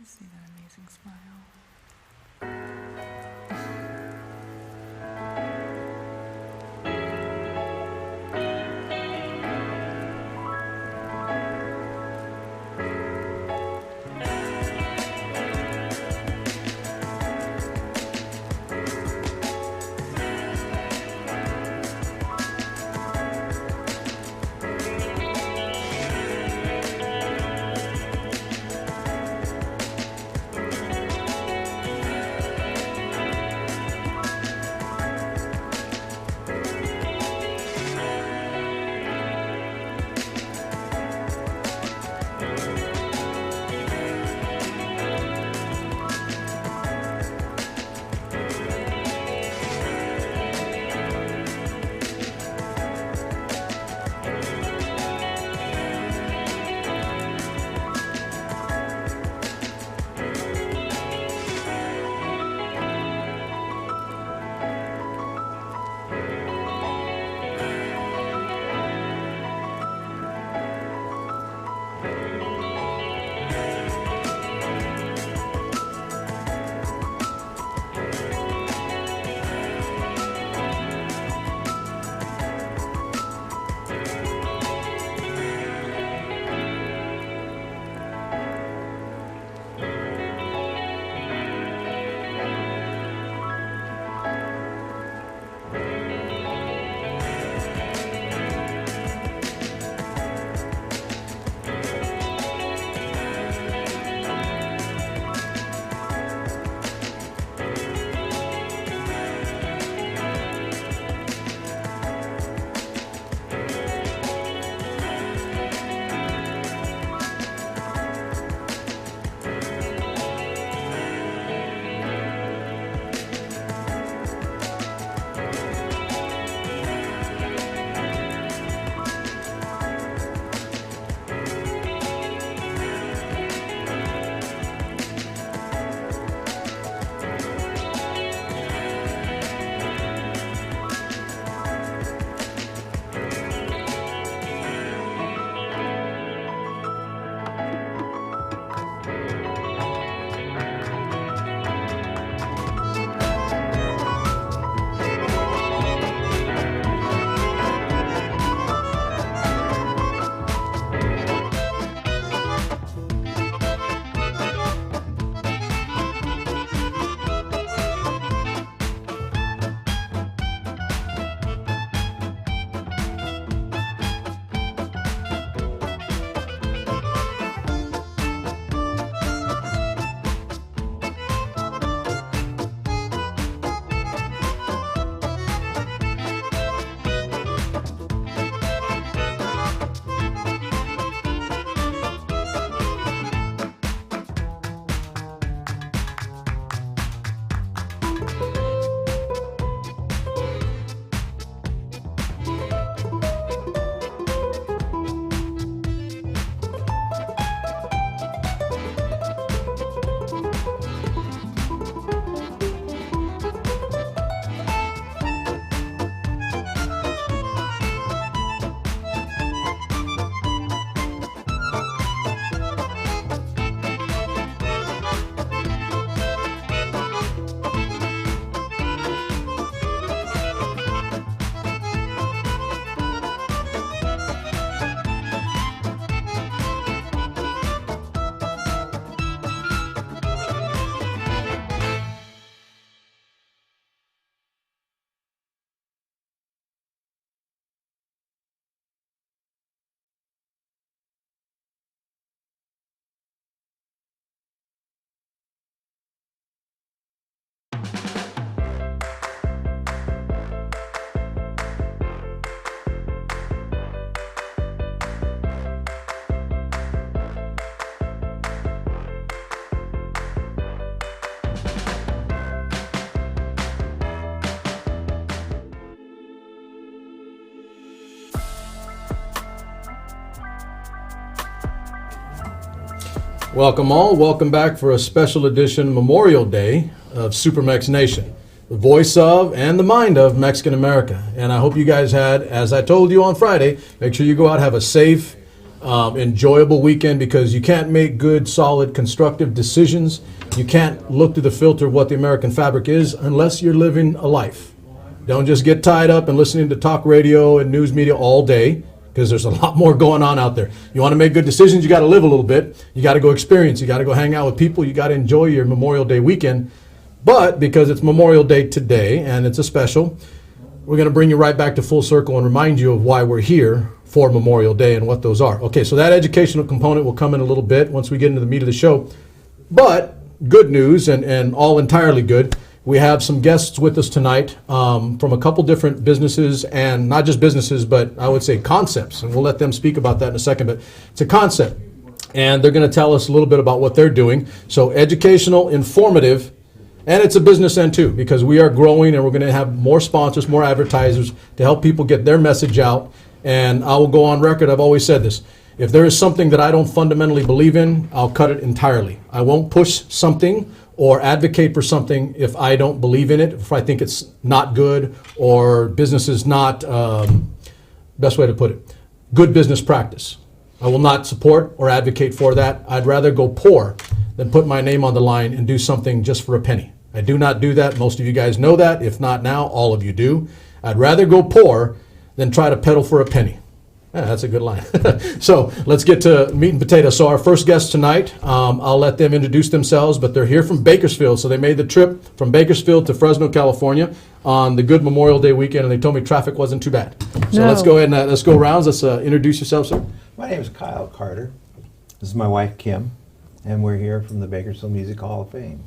See that amazing smile. Welcome all. Welcome back for a special edition Memorial Day of SuperMex Nation, the voice of and the mind of Mexican America. And I hope you guys had, as I told you on Friday, make sure you go out, have a safe enjoyable weekend, because you can't make good, solid, constructive decisions. You can't look through the filter of what the American fabric is unless you're living a life. Don't just get tied up and listening to talk radio and news media all day, because there's a lot more going on out there. You want to make good decisions, you got to live a little bit. You got to go experience. You got to go hang out with people. You got to enjoy your Memorial Day weekend. But because it's Memorial Day today and it's a special, we're going to bring you right back to full circle and remind you of why we're here for Memorial Day and what those are. Okay, so that educational component will come in a little bit once we get into the meat of the show. But good news, and all entirely good, we have some guests with us tonight from a couple different businesses, and not just businesses, but I would say concepts. And we'll let them speak about that in a second, but it's a concept. And they're going to tell us a little bit about what they're doing. So educational, informative, and it's a business end too, because we are growing and we're going to have more sponsors, more advertisers to help people get their message out. And I will go on record, I've always said this. If there is something that I don't fundamentally believe in, I'll cut it entirely. I won't push something or advocate for something if I don't believe in it, if I think it's not good or business is not, best way to put it, good business practice. I will not support or advocate for that. I'd rather go poor than put my name on the line and do something just for a penny. I do not do that. Most of you guys know that. If not now, all of you do. I'd rather go poor than try to peddle for a penny. Yeah, that's a good line. So let's get to meat and potatoes. So our first guest tonight, I'll let them introduce themselves, but they're here from Bakersfield. So they made the trip from Bakersfield to Fresno, California on the good Memorial Day weekend, and they told me traffic wasn't too bad. So let's go ahead and let's go rounds. Let's introduce yourself, sir. My name is Kyle Carter. This is my wife, Kim, and we're here from the Bakersfield Music Hall of Fame.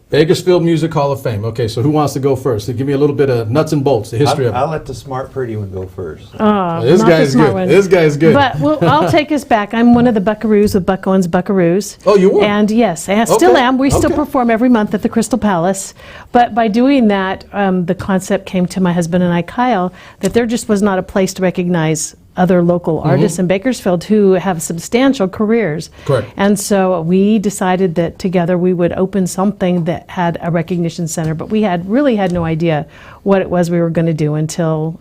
Bakersfield Music Hall of Fame. Okay, so who wants to go first? So give me a little bit of nuts and bolts, the history of it. I'll let the smart, pretty one go first. This guy's good. One. This guy's good. But I'll take us back. I'm one of the Buckaroos of Buck Owens Buckaroos. Oh, you were? And yes, I still am. We still perform every month at the Crystal Palace. But by doing that, the concept came to my husband and I, Kyle, that there just was not a place to recognize other local artists in Bakersfield who have substantial careers. Correct. And so we decided that together we would open something that had a recognition center, but we really had no idea what it was we were going to do until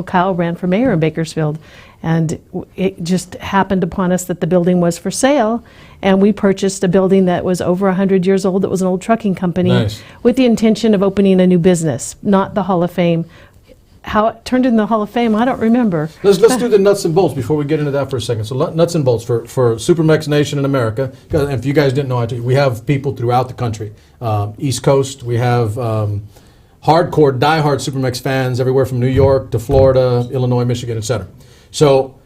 Kyle ran for mayor in Bakersfield. And it just happened upon us that the building was for sale, and we purchased a building that was over 100 years old. That was an old trucking company with the intention of opening a new business, not the Hall of Fame. How it turned into the Hall of Fame, I don't remember. Let's do the nuts and bolts before we get into that for a second. So nuts and bolts for SuperMex Nation in America. And if you guys didn't know, we have people throughout the country. East Coast, we have hardcore, diehard SuperMex fans everywhere from New York to Florida, Illinois, Michigan, etc. So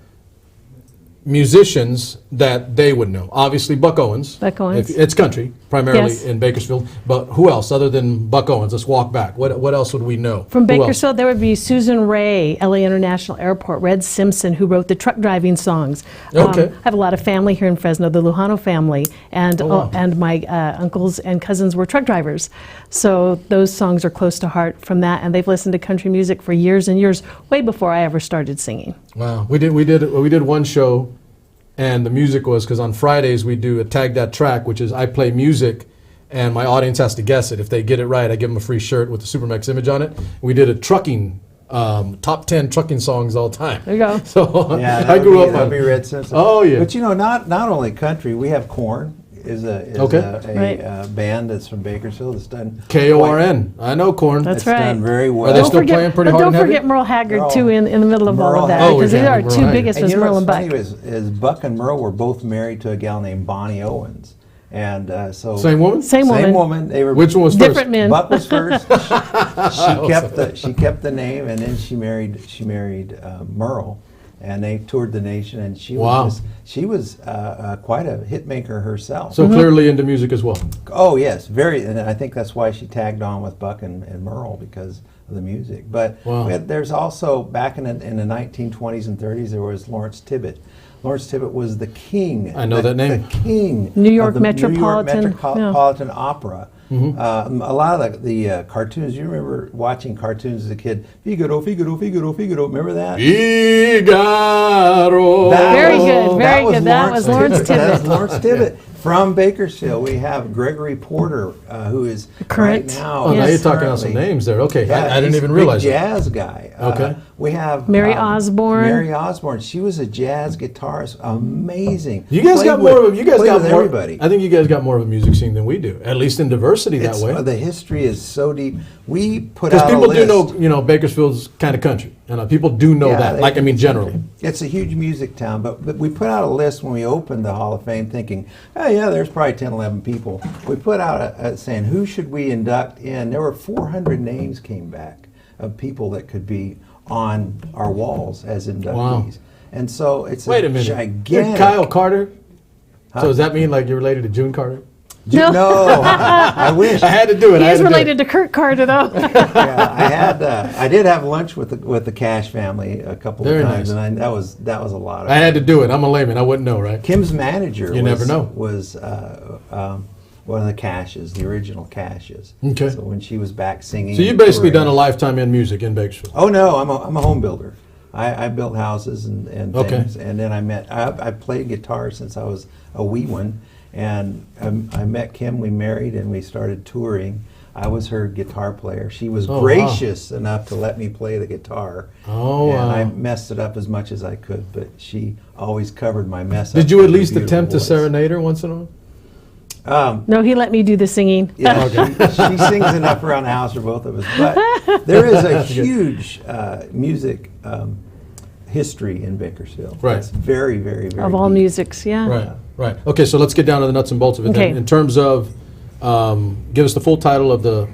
musicians that they would know. Obviously, Buck Owens. Buck Owens. It's country, primarily Yes. in Bakersfield. But who else other than Buck Owens? Let's walk back. What else would we know? From Who else? Bakersfield, there would be Susan Ray, LA International Airport, Red Simpson, who wrote the truck driving songs. Okay. I have a lot of family here in Fresno, the Lujano family, and wow. and my uncles and cousins were truck drivers. So those songs are close to heart from that, and they've listened to country music for years and years, way before I ever started singing. Wow. We did one show. And the music was, because on Fridays we do a Tag That Track, which is I play music and my audience has to guess it. If they get it right, I give them a free shirt with the SuperMex image on it. We did a trucking, top 10 trucking songs all time. There you go. So Yeah, I grew up on be Red Simpson. Oh, yeah. But not only country, we have Korn. Is a band that's from Bakersfield. It's done KORN. I know Korn. That's it's right. done very well. Are they still playing pretty hard Don't and heavy? forget Merle Haggard, too, Merle- in the middle of all Merle of that, Haggard. because Oh, these yeah, are Merle two Haggard. biggest And was you know Merle what's and funny Buck. is Buck and Merle were both married to a gal named Bonnie Owens, and so Same woman? Same woman. woman. They were Which one was first? Different men. Buck was first. She kept the name, and then she married Merle, and they toured the nation. And she was quite a hit maker herself. So clearly into music as well. Oh yes, very, and I think that's why she tagged on with Buck and Merle, because of the music. But there's also back in the 1920s and 30s there was Lawrence Tibbett. Lawrence Tibbett was the king. I know that name. The king. New York of the Metropolitan, New York Metropolitan Opera. A lot of the cartoons. You remember watching cartoons as a kid? Figaro, Figaro, Figaro, Figaro. Remember that? Figaro. Very good, very good. That was Lawrence That was Tibbett. Lawrence Tibbett. From Bakersfield, we have Gregory Porter, who is Current. right now. Oh, now Yes. you're talking about some names there. Okay, Yeah, I didn't he's even a realize big that. jazz guy. Okay. We have Mary Osborne. Mary Osborne. She was a jazz guitarist. Amazing. You guys Played got more with- of you guys played got with more. everybody. I think you guys got more of a music scene than we do, at least in diversity that It's, way. the history is so deep. We put Because out people a do list. know, Bakersfield's kind of country, and people do know Yeah, that. they Like, I think mean, it's generally. country. It's a huge music town, but we put out a list when we opened the Hall of Fame thinking, oh yeah, there's probably 10, 11 people. We put out a saying, who should we induct in? There were 400 names came back of people that could be on our walls as inductees. Wow. And so it's Wait a minute. You're gigantic. Kyle Carter? So does that mean like you're related to June Carter? No, I wish. I had to do it. He I had is to do related it. to Kurt Carter, though. Yeah, I did have lunch with the Cash family a couple Very of times, nice. and that was a lot of I fun. had to do it. I'm a layman. I wouldn't know, right? Kim's manager You never know. was one of the Cashes, the original Cashes. Okay. So when she was back singing. So you've and basically touring- done a lifetime in music in Bakersfield. Oh no, I'm a home builder. I built houses and Okay. things, and then I played guitar since I was a wee one, and I met Kim. We married and we started touring. I was her guitar player. She was Oh, wow. gracious enough to let me play the guitar. Oh, and wow. I messed it up as much as I could, but she always covered my mess up. Did you with at her least beautiful attempt to voice. serenade her once in a while? No, he let me do the singing. Yeah, she sings enough around the house for both of us. But there is a huge music history in Bakersfield. Right. It's very, very, very Of all deep. musics, yeah. Right, right. Okay, so let's get down to the nuts and bolts of it. Okay. Then. In terms of, give us the full title of the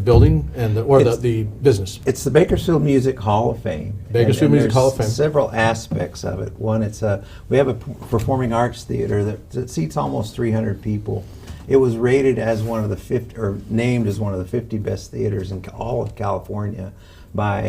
building and the business. It's the Bakersfield Music Hall of Fame. Bakersfield Music there's Hall of Fame. Several aspects of it. One, we have a performing arts theater that seats almost 300 people. It was rated as one of the 50, or named as one of the 50 best theaters in all of California by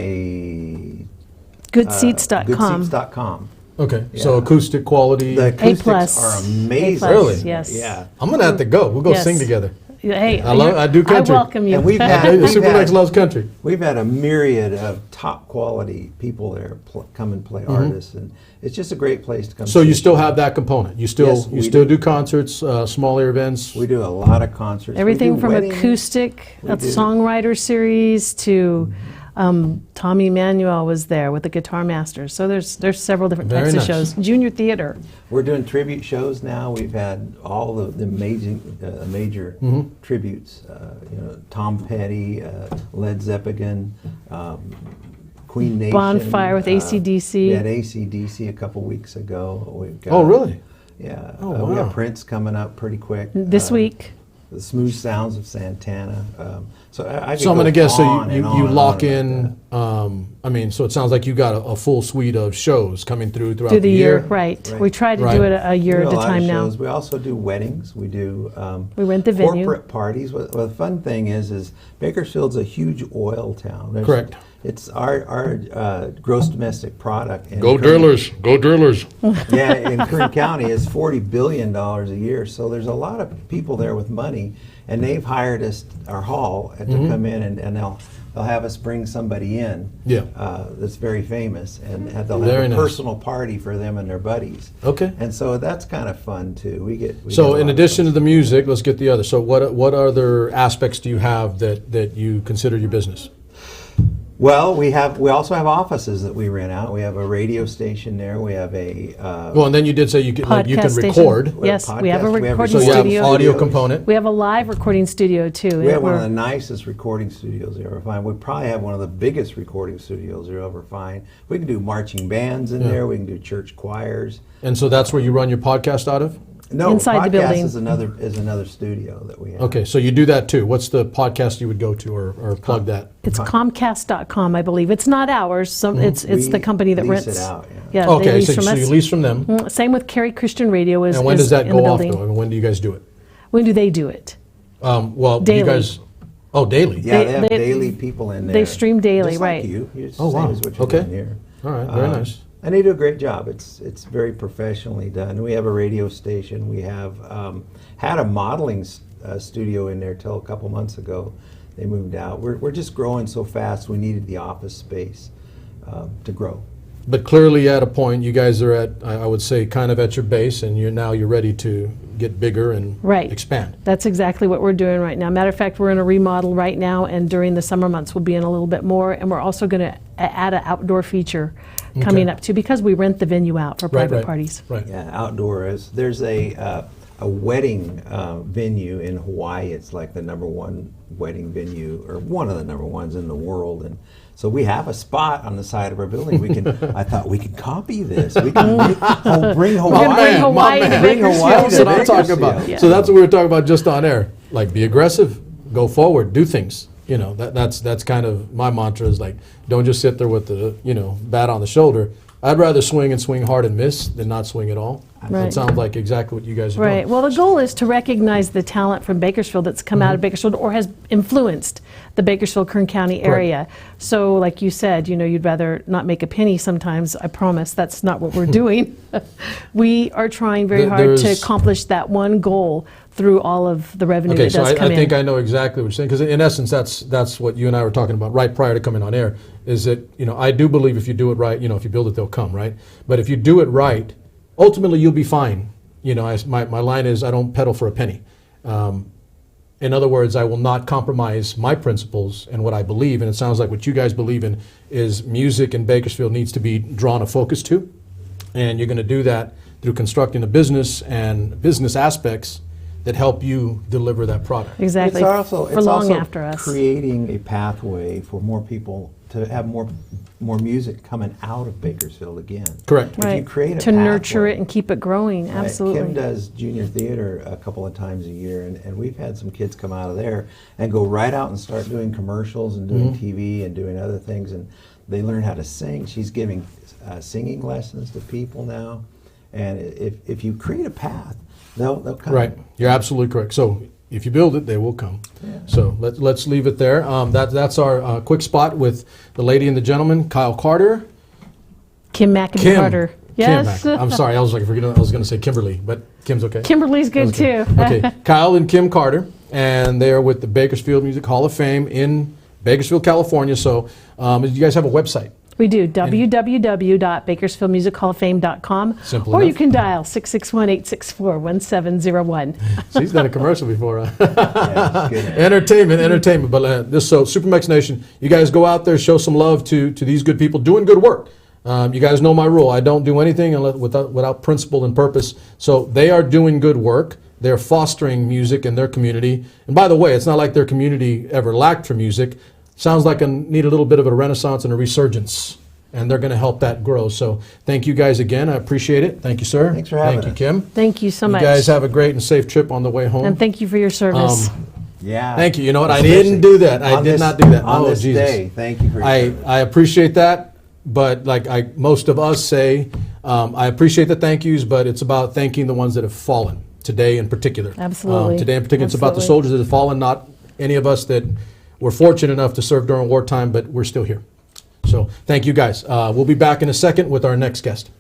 Goodseats.com. Goodseats.com. Okay, so Yeah. acoustic quality. The acoustics plus. are amazing. A+, Really? Yes. Yeah. I'm gonna have to go. We'll go Yes. sing together. Hey, I do country. I welcome you. And we've Hey, had, we've, SuperMex had, loves country. we've had a myriad of top quality people there come and play artists, and it's just a great place to come. So see you a still show. have that component. You still Yes, we do do. concerts, smaller events. We do a lot of concerts. Everything We do from weddings. acoustic, We a do. songwriter series, to Tommy Emmanuel was there with the Guitar Masters. So there's several different Very types nice. of shows. Junior theater. We're doing tribute shows now. We've had all the amazing, major tributes. Tom Petty, Led Zeppelin, Queen Nation. Bonfire with AC/DC. We had AC/DC a couple weeks ago. We've got, Oh, really? Yeah. Oh, We wow. got Prince coming up pretty quick. This week. The Smooth Sounds of Santana. So I could So I'm go going to guess, so on you and on you and lock on about in, so it sounds like you got a full suite of shows coming through throughout Through the year, year. right. Right. We try to Right. do it a We year do at a a lot time of now. shows. We also do weddings. We do We rent the venue. corporate parties. Well, the fun thing is Bakersfield's a huge oil town. Correct. It's our gross domestic product. in Go Kern- drillers, go drillers. Yeah, in Kern County is $40 billion a year. So there's a lot of people there with money, and they've hired us, our hall, to come in and they'll have us bring somebody in. Yeah. That's very famous, and they'll Very have a nice. personal party for them and their buddies. Okay. And so that's kind of fun too. We get So a lot in of addition fun. to the music, let's get the other. So what other aspects do you have that you consider your business? Well, we also have offices that we rent out. We have a radio station there. We have a Well, and then you did say you can Podcast station. record. We have Yes, we have a podcast, we have recording So you have studio. audio studios. component. We have a live recording studio too. We have one of We're- the nicest recording studios you ever find. We probably have one of the biggest recording studios you'll ever find. We can do marching bands in Yeah. there. We can do church choirs. And so that's where you run your podcast out of? No, Inside the podcast building. is another studio that we have. Okay, so you do that too. What's the podcast you would go to or plug that? It's Comcast.com, I believe. It's not ours. It's We the company that lease rents. it out, yeah. they Okay, lease so, from so us. you lease from them. Same with Cary Christian Radio is And when is does that in the go off building. though? And when do you guys do it? When do they do it? Well, you Daily. guys. Oh, daily. Yeah, They- they have they- daily people in there. they stream daily, just right. Like you. It's Oh, the same wow. as what you're Okay. doing here. All right, very nice. And they do a great job. It's very professionally done. We have a radio station. We have had a modeling studio in there till a couple months ago. They moved out. We're just growing so fast. We needed the office space to grow. But clearly, at a point, you guys are at, I would say, kind of at your base, and you're ready to get bigger and Right. expand. That's exactly what we're doing right now. Matter of fact, we're in a remodel right now, and during the summer months, we'll be in a little bit more, and we're also going to add an outdoor feature coming up too, because we rent the venue out for private parties. Right. Yeah, outdoor is, there's a wedding venue in Hawaii. It's like the #1 wedding venue, or one of the #1s in the world. And so we have a spot on the side of our building. We can, I thought we could copy this. We can bring Hawaii. gonna bring Hawaii to Bring Hawaii Bakersfield. to That's what I'm talking about. Bakersfield. Yeah. So that's what we were talking about just on air. Like, be aggressive, go forward, do things. You know, that's kind of my mantra, is like, don't just sit there with the, bat on the shoulder. I'd rather swing and swing hard and miss than not swing at all. Right. It sounds like exactly what you guys are Right. doing. Well, the goal is to recognize the talent from Bakersfield that's come out of Bakersfield or has influenced the Bakersfield-Kern County area. So, like you said, you'd rather not make a penny sometimes. I promise that's not what we're doing. We are trying very hard to accomplish that one goal through all of the revenue Okay, that so does come I think in. I know exactly what you're saying, because in essence, that's what you and I were talking about right prior to coming on air, is that, I do believe if you do it right, if you build it, they'll come, right? But if you do it right, ultimately you'll be fine. My line is, I don't pedal for a penny. In other words, I will not compromise my principles and what I believe, and it sounds like what you guys believe in is music in Bakersfield needs to be drawn a focus to, and you're going to do that through constructing a business and business aspects that help you deliver that product. Exactly. It's for long also after us. creating a pathway for more people to have more music coming out of Bakersfield again. Correct. If you create a to nurture pathway. it and keep it growing. Right. Absolutely. Kim does junior theater a couple of times a year, and we've had some kids come out of there and go right out and start doing commercials and doing TV and doing other things, and they learn how to sing. She's giving singing lessons to people now, and if you create a path, they'll come. Right. You're absolutely correct. So if you build it, they will come. Yeah. So let's leave it there. That's our quick spot with the lady and the gentleman, Kyle Carter. Kim McIntyre Carter. Yes. Kim I'm sorry, I was going to say Kimberly, but Kim's okay. Kimberly's good Okay. too. Okay, Kyle and Kim Carter, and they are with the Bakersfield Music Hall of Fame in Bakersfield, California. So you guys have a website. We do, www.bakersfieldmusichallofFame.com. Simple or you enough. can dial 661-864-1701. She's done a commercial before. Huh? Yeah, it's good. Entertainment. But SuperMex Nation, you guys go out there, show some love to these good people doing good work. You guys know my rule. I don't do anything without principle and purpose. So they are doing good work. They're fostering music in their community. And by the way, it's not like their community ever lacked for music. Sounds like need a little bit of a renaissance and a resurgence. And they're going to help that grow. So thank you guys again. I appreciate it. Thank you, sir. Thanks for having Thank you, us. Kim. Thank you so much. You guys have a great and safe trip on the way home. and thank you for your service. Yeah. Thank you. You know what? I Especially didn't do that. I on did this- not do that. On Oh, this Jesus. day, thank you for your service. I appreciate that, but like most of us say, I appreciate the thank yous, but it's about thanking the ones that have fallen today in particular. Absolutely. Today in particular, it's about the Absolutely. soldiers that have fallen, not any of us that were fortunate enough to serve during wartime, but we're still here. So thank you guys. We'll be back in a second with our next guest.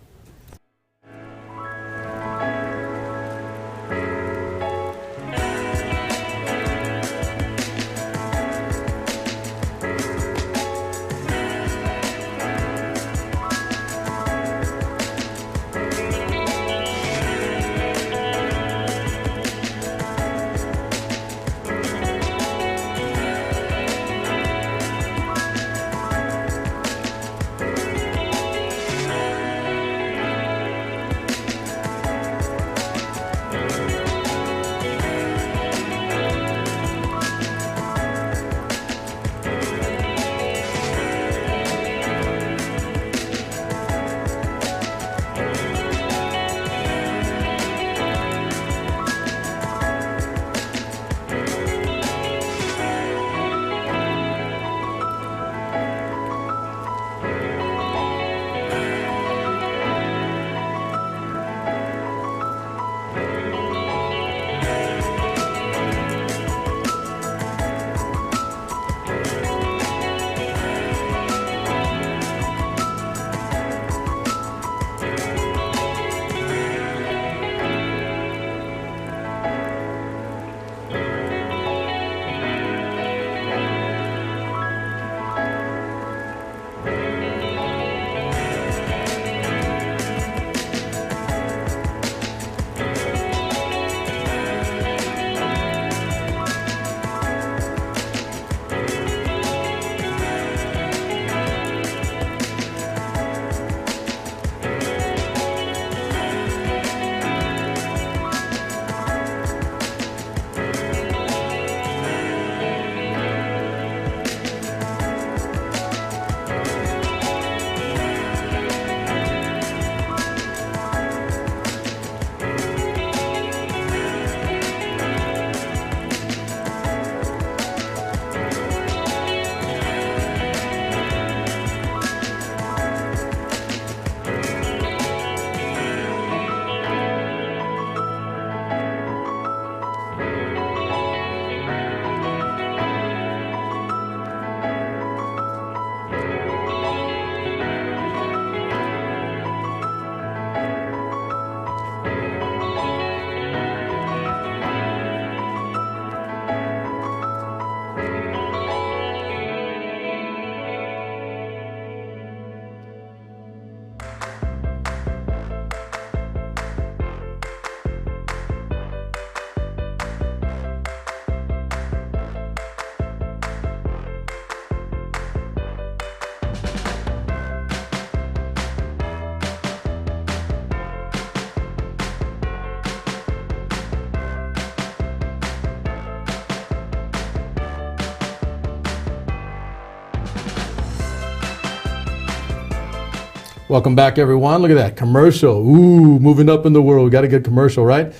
Welcome back, everyone. Look at that commercial. Ooh, moving up in the world. We got a good commercial, right?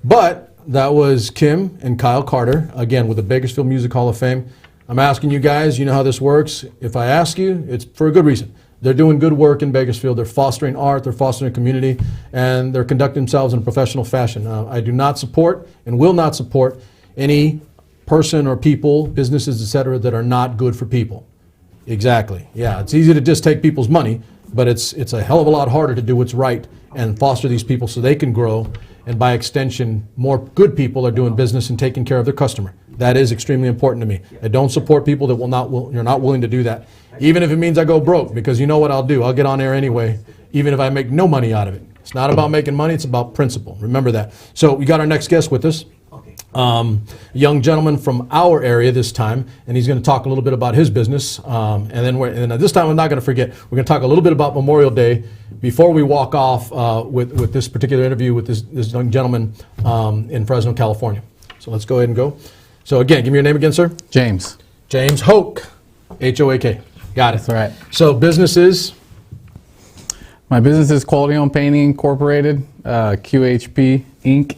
But that was Kim and Kyle Carter, again, with the Bakersfield Music Hall of Fame. I'm asking you guys, you know how this works. If I ask you, it's for a good reason. They're doing good work in Bakersfield. They're fostering art, they're fostering community, and they're conducting themselves in a professional fashion. I do not support and will not support any person or people, businesses, etc., that are not good for people. Exactly. Yeah, it's easy to just take people's money, but it's a hell of a lot harder to do what's right and foster these people so they can grow, and by extension, more good people are doing business and taking care of their customer. That is extremely important to me. I don't support people that you're not willing to do that, even if it means I go broke, because you know what I'll do? I'll get on air anyway, even if I make no money out of it. It's not about making money, it's about principle. Remember that. So we got our next guest with us. A young gentleman from our area this time, and he's going to talk a little bit about his business. And then this time I'm not going to forget, we're going to talk a little bit about Memorial Day before we walk off with this particular interview with this young gentleman in Fresno, California. So let's go ahead and go. So again, give me your name again, sir. James. James Hoak, H-O-A-K. Got it. That's right. So business is? My business is Quality Home Painting Incorporated, QHP Inc.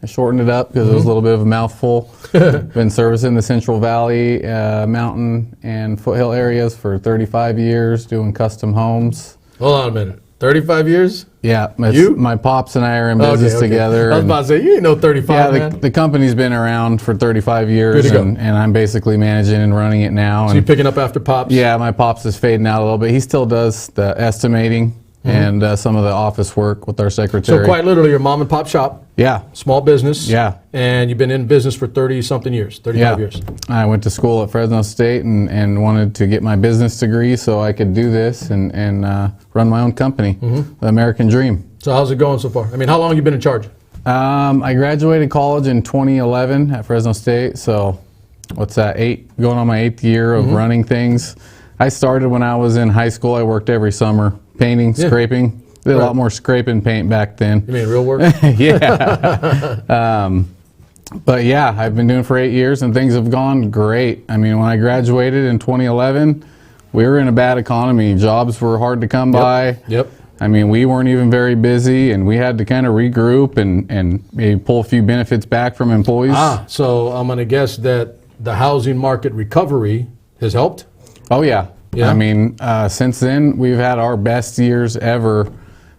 I shortened it up because it was a little bit of a mouthful. Been servicing the Central Valley, Mountain, and Foothill areas for 35 years, doing custom homes. Hold on a minute. 35 years? Yeah, You? my pops and I are in business together. I was about to say, you ain't no 35, yeah, man. the company's been around for 35 years, Good to go. and I'm basically managing and running it now. So you picking up after Pops? Yeah, my pops is fading out a little bit. He still does the estimating and some of the office work with our secretary. So quite literally your mom and pop shop, Yeah, small business. Yeah. And you've been in business for 30-something years, 35 years. I went to school at Fresno State and wanted to get my business degree so I could do this and run my own company, the American Dream. So how's it going so far? I mean, how long have you been in charge? I graduated college in 2011 at Fresno State, so what's that, going on my 8th year of running things. I started when I was in high school. I worked every summer, painting, scraping. Did a lot more scraping paint back then. You mean real work? Yeah. But yeah, I've been doing it for 8 years and things have gone great. I mean, when I graduated in 2011, we were in a bad economy. Jobs were hard to come by. Yep. I mean, we weren't even very busy and we had to kind of regroup and maybe pull a few benefits back from employees. So I'm going to guess that the housing market recovery has helped? Oh yeah. Yeah? I mean, since then, we've had our best years ever.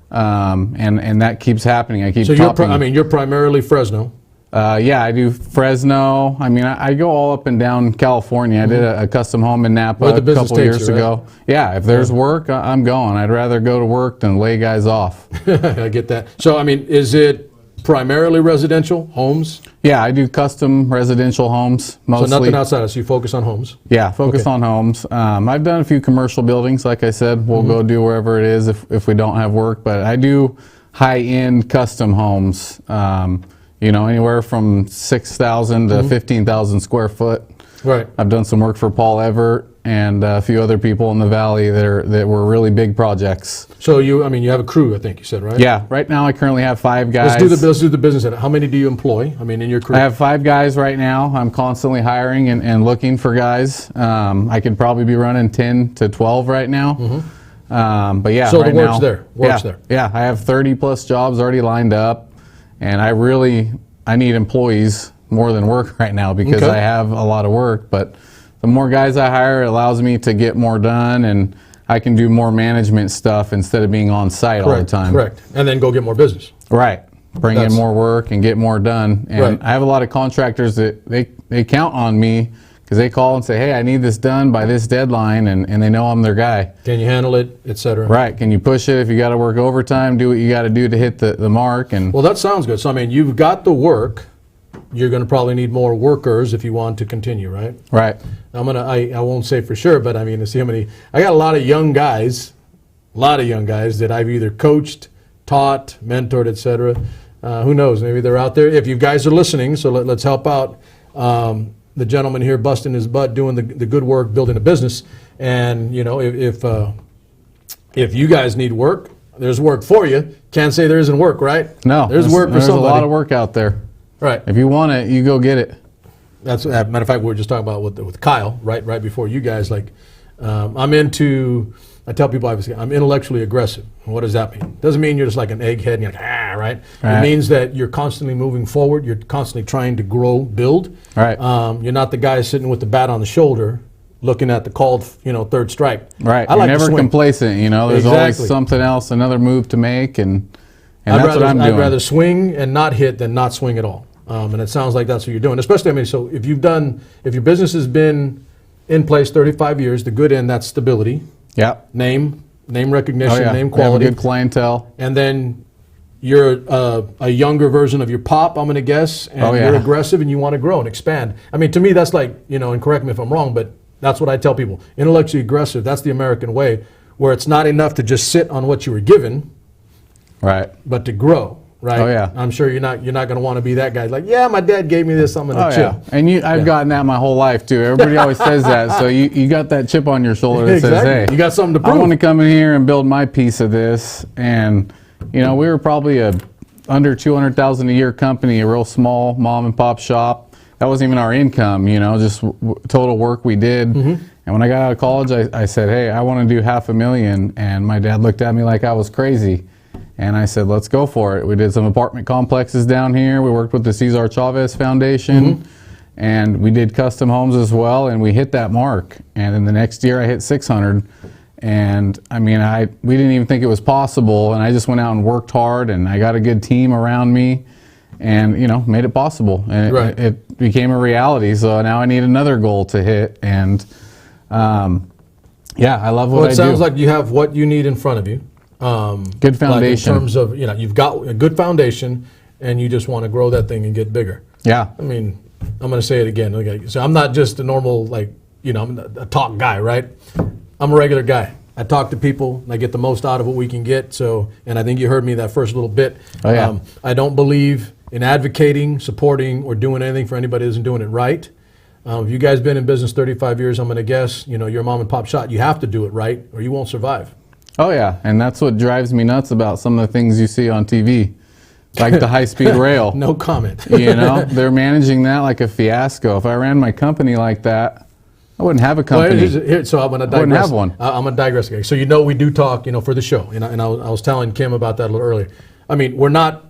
And that keeps happening. I keep So topping. you're primarily Fresno. Yeah, I do Fresno. I mean, I go all up and down California. I did a custom home in Napa Where the a business couple takes years you, right? ago. Yeah, if there's work, I'm going. I'd rather go to work than lay guys off. I get that. So, I mean, is it primarily residential homes? Yeah, I do custom residential homes mostly. So nothing outside of, so you focus on homes? Yeah, focus on homes. I've done a few commercial buildings. Like I said, we'll go do wherever it is if we don't have work. But I do high-end custom homes. You know, anywhere from 6,000 to 15,000 square foot. Right. I've done some work for Paul Everett and a few other people in the valley that were really big projects. So you have a crew, I think you said, right? Yeah, right now I currently have 5 guys. Let's do the business at it. How many do you employ? I mean, in your crew? I have 5 guys right now. I'm constantly hiring and looking for guys. I could probably be running 10 to 12 right now. But yeah, So right the work's now, there. Work's there. Yeah, I have 30 plus jobs already lined up, and I need employees more than work right now because I have a lot of work. But the more guys I hire, it allows me to get more done, and I can do more management stuff instead of being on site all the time. Correct. And then go get more business. Right. Bring in more work and get more done. And I have a lot of contractors that they count on me because they call and say, hey, I need this done by this deadline, and they know I'm their guy. Can you handle it, et cetera? Right. Can you push it? If you got to work overtime, do what you got to do to hit the mark. And Well, that sounds good. So, I mean, you've got the work. You're going to probably need more workers if you want to continue, right? Right. I won't say for sure, but I mean, to see how many, I got a lot of young guys that I've either coached, taught, mentored, et cetera. Who knows? Maybe they're out there. If you guys are listening, so let's help out the gentleman here busting his butt doing the good work, building a business. And you know, if you guys need work, there's work for you. Can't say there isn't work, right? No. There's work for somebody. There's a lot of work out there. Right. If you want it, you go get it. That's matter of fact, we were just talking about with Kyle right before you guys. Like, I'm into I tell people I'm intellectually aggressive. What does that mean? Doesn't mean you're just like an egghead and you're like, right? It means that you're constantly moving forward. You're constantly trying to grow, build. Right. You're not the guy sitting with the bat on the shoulder looking at the called, third strike. Right. I like you're to never swing. complacent, There's always something else, another move to make, and that's what I'm doing. I'd rather swing and not hit than not swing at all. And it sounds like that's what you're doing. Especially, so if your business has been in place 35 years, the good end, that's stability. Yeah. Name recognition, name We have quality. a good clientele. And then you're a younger version of your pop, I'm going to guess, and you're aggressive and you want to grow and expand. I mean, to me, that's like, and correct me if I'm wrong, but that's what I tell people. Intellectually aggressive, that's the American way, where it's not enough to just sit on what you were given, right? But to grow, right? Oh yeah. I'm sure you're not going to want to be that guy. Like, yeah, my dad gave me this, I'm going to chill. Yeah. And I've gotten that my whole life too. Everybody always says that. So you got that chip on your shoulder that says, hey, you got something to prove. I want to come in here and build my piece of this. And we were probably under 200,000 a year company, a real small mom and pop shop. That wasn't even our income, just total work we did. Mm-hmm. And when I got out of college, I said, hey, I want to do $500,000. And my dad looked at me like I was crazy. And I said, let's go for it. We did some apartment complexes down here. We worked with the Cesar Chavez Foundation. Mm-hmm. And we did custom homes as well. And we hit that mark. And then the next year I hit 600. And I mean, we didn't even think it was possible. And I just went out and worked hard. And I got a good team around me. And, made it possible. And it became a reality. So now I need another goal to hit. And I love what I do. It sounds like you have what you need in front of you. Good foundation. Like in terms of, you've got a good foundation and you just want to grow that thing and get bigger. Yeah. I mean, I'm going to say it again. Okay. So I'm not just a normal, I'm a talk guy, right? I'm a regular guy. I talk to people and I get the most out of what we can get. So, and I think you heard me that first little bit. Oh, yeah. I don't believe in advocating, supporting, or doing anything for anybody who isn't doing it right. If you guys been in business 35 years, I'm going to guess, you're a mom and pop shop. You have to do it right or you won't survive. Oh yeah, and that's what drives me nuts about some of the things you see on TV, like the high-speed rail. No comment. They're managing that like a fiasco. If I ran my company like that, I wouldn't have a company. So I'm going to digress. I wouldn't have one. I'm going to digress again. So we do talk, for the show, and I was telling Kim about that a little earlier. I mean, we're not,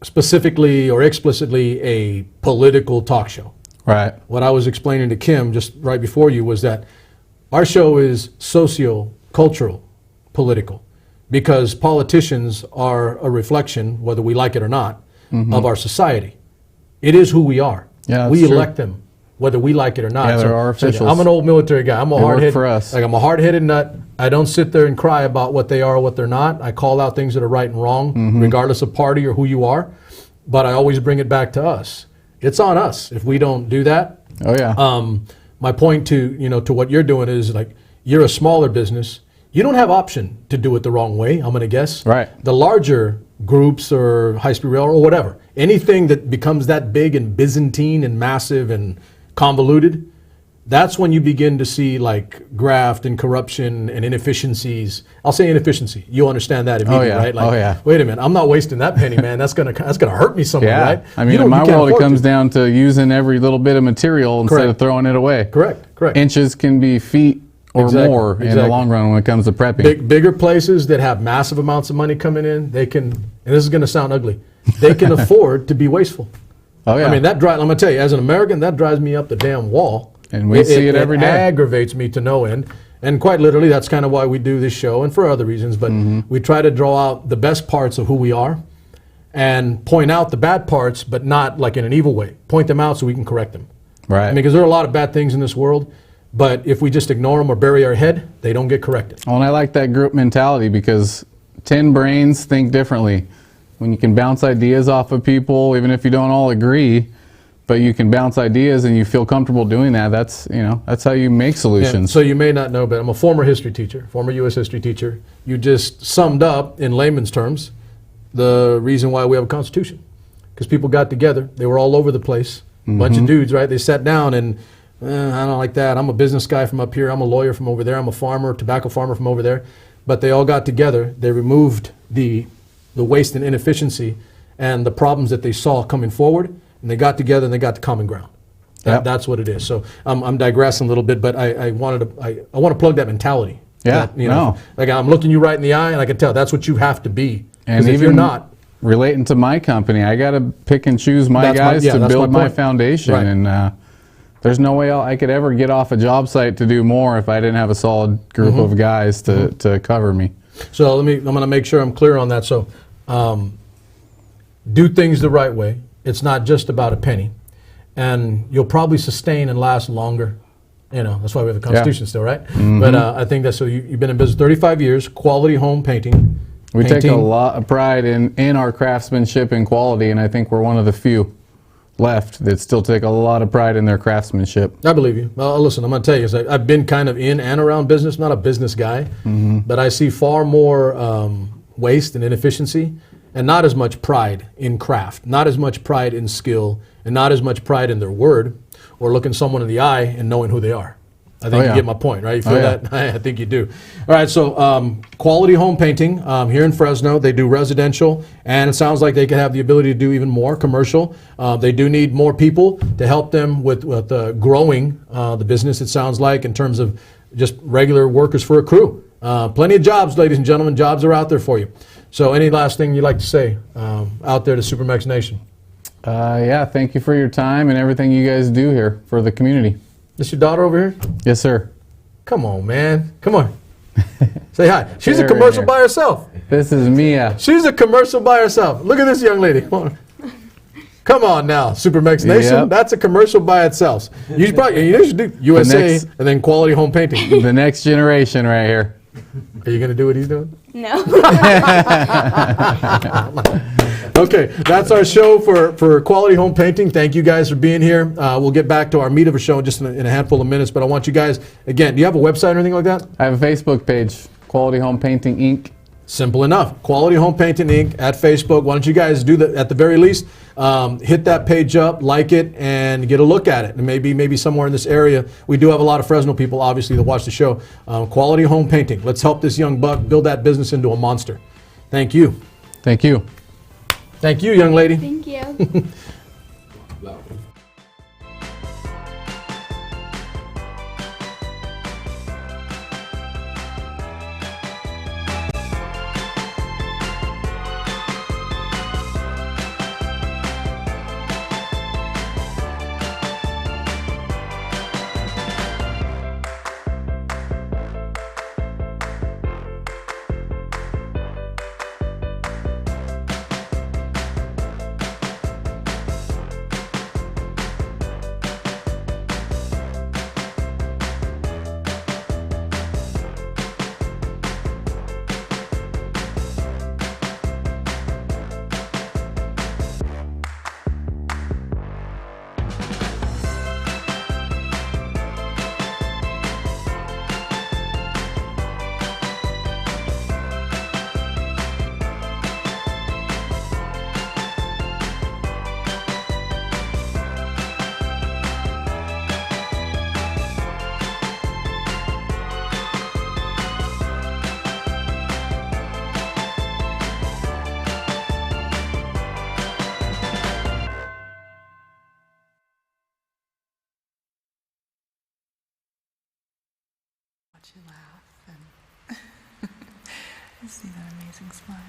specifically or explicitly a political talk show. Right. What I was explaining to Kim just right before you was that our show is socio-cultural, political, because politicians are a reflection, whether we like it or not, of our society. It is who we are. Yeah, we elect them, whether we like it or not. Yeah, they're our officials. I'm an old military guy. I'm a hard-headed, for us. I'm a hard-headed nut. I don't sit there and cry about what they are or what they're not. I call out things that are right and wrong, regardless of party or who you are. But I always bring it back to us. It's on us if we don't do that. Oh yeah. My point to to what you're doing is you're a smaller business. You don't have option to do it the wrong way, I'm going to guess. Right. The larger groups or high-speed rail or whatever, anything that becomes that big and Byzantine and massive and convoluted, that's when you begin to see graft and corruption and inefficiencies. I'll say inefficiency. You understand that immediately, right? Wait a minute, I'm not wasting that penny, man. That's gonna hurt me somewhere, right? I mean, in my world, it comes down to using every little bit of material instead of throwing it away. Correct. Inches can be feet or more in the long run when it comes to prepping. Bigger places that have massive amounts of money coming in, they can, and this is going to sound ugly, they can afford to be wasteful. Oh yeah. I mean, I'm going to tell you, as an American, that drives me up the damn wall. And we see it every day. It aggravates me to no end. And quite literally, that's kind of why we do this show and for other reasons. But we try to draw out the best parts of who we are and point out the bad parts, but not in an evil way. Point them out so we can correct them. Right. I mean, because there are a lot of bad things in this world, but if we just ignore them or bury our head, they don't get corrected. Well, and I like that group mentality because 10 brains think differently. When you can bounce ideas off of people, even if you don't all agree, but you can bounce ideas and you feel comfortable doing that, that's how you make solutions. Yeah, so you may not know, but I'm a former history teacher, former U.S. history teacher. You just summed up, in layman's terms, the reason why we have a Constitution. Because people got together. They were all over the place. A bunch of dudes, right? They sat down and, I don't like that. I'm a business guy from up here. I'm a lawyer from over there. I'm a farmer, tobacco farmer from over there. But they all got together. They removed the waste and inefficiency and the problems that they saw coming forward. And they got together and they got to common ground. Yep. That's what it is. So I'm digressing a little bit, but I want to plug that mentality. Yeah, That, you know, like I'm looking you right in the eye, and I can tell that's what you have to be. And if you're not, relating to my company, I got to pick and choose my guys to build my foundation. Right. And there's no way I could ever get off a job site to do more if I didn't have a solid group of guys to cover me. So I'm going to make sure I'm clear on that. So do things the right way. It's not just about a penny. And you'll probably sustain and last longer. You know, that's why we have the Constitution still, right? But I think that's so. You've been in business 35 years, quality home painting. We take a lot of pride in our craftsmanship and quality, and I think we're one of the few left that still take a lot of pride in their craftsmanship. I believe you. Well, listen, I'm going to tell you, I've been kind of in and around business, not a business guy, but I see far more waste and inefficiency and not as much pride in craft, not as much pride in skill, and not as much pride in their word or looking someone in the eye and knowing who they are. I think you get my point, right? You feel that? I think you do. All right, so Quality Home Painting here in Fresno. They do residential, and it sounds like they could have the ability to do even more commercial. They do need more people to help them with growing the business, it sounds like, in terms of just regular workers for a crew. Plenty of jobs, ladies and gentlemen. Jobs are out there for you. So any last thing you'd like to say out there to SuperMex Nation? Yeah, thank you for your time and everything you guys do here for the community. This your daughter over here? Yes, sir. Come on, man. Come on. Say hi. She's a commercial by herself. This is Mia. She's a commercial by herself. Look at this young lady. Come on now, SuperMex Nation. Yep. That's a commercial by itself. You should do USA and then Quality Home Painting. The next generation right here. Are you going to do what he's doing? No. Okay, that's our show for Quality Home Painting. Thank you guys for being here. We'll get back to our meat of a show just in a handful of minutes, but I want you guys, again, do you have a website or anything like that? I have a Facebook page, Quality Home Painting Inc. Simple enough. Quality Home Painting Inc. at Facebook. Why don't you guys do that at the very least? Hit that page up, like it, and get a look at it. And maybe somewhere in this area. We do have a lot of Fresno people, obviously, that watch the show. Quality Home Painting. Let's help this young buck build that business into a monster. Thank you. Thank you. Thank you, young lady. Thank you. You laugh and see that amazing smile.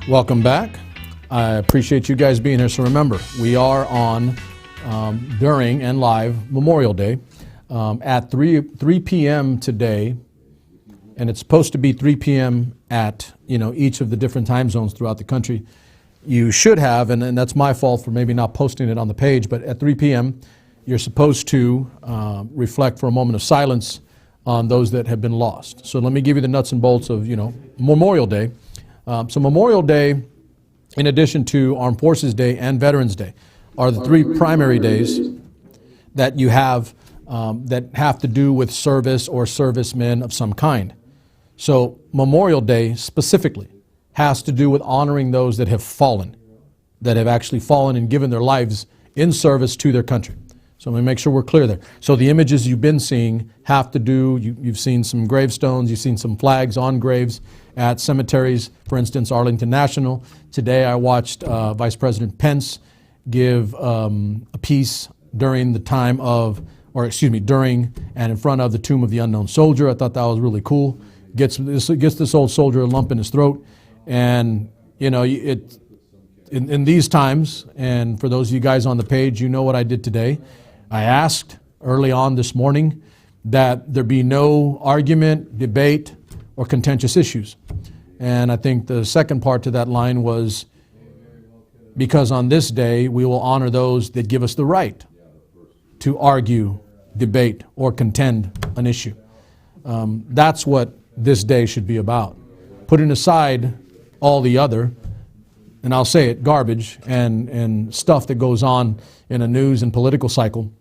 Welcome back. I appreciate you guys being here. So remember, we are on during and live Memorial Day at 3 p.m. today, and it's supposed to be 3 p.m. at each of the different time zones throughout the country. You should have, and that's my fault for maybe not posting it on the page, but at 3 p.m. you're supposed to reflect for a moment of silence on those that have been lost. So let me give you the nuts and bolts of Memorial Day. So Memorial Day, in addition to Armed Forces Day and Veterans Day, are the three primary days that you have that have to do with service or servicemen of some kind. So Memorial Day specifically has to do with honoring those that have fallen, that have actually fallen and given their lives in service to their country. So let me make sure we're clear there. So the images you've been seeing have to do, you've seen some gravestones, you've seen some flags on graves at cemeteries, for instance, Arlington National. Today I watched Vice President Pence give a piece during the time of, during and in front of the Tomb of the Unknown Soldier. I thought that was really cool. Gets this old soldier a lump in his throat. And, in these times, and for those of you guys on the page, you know what I did today. I asked early on this morning that there be no argument, debate, or contentious issues. And I think the second part to that line was, because on this day we will honor those that give us the right to argue, debate, or contend an issue. That's what this day should be about. Putting aside all the other, and I'll say it, garbage and stuff that goes on in a news and political cycle,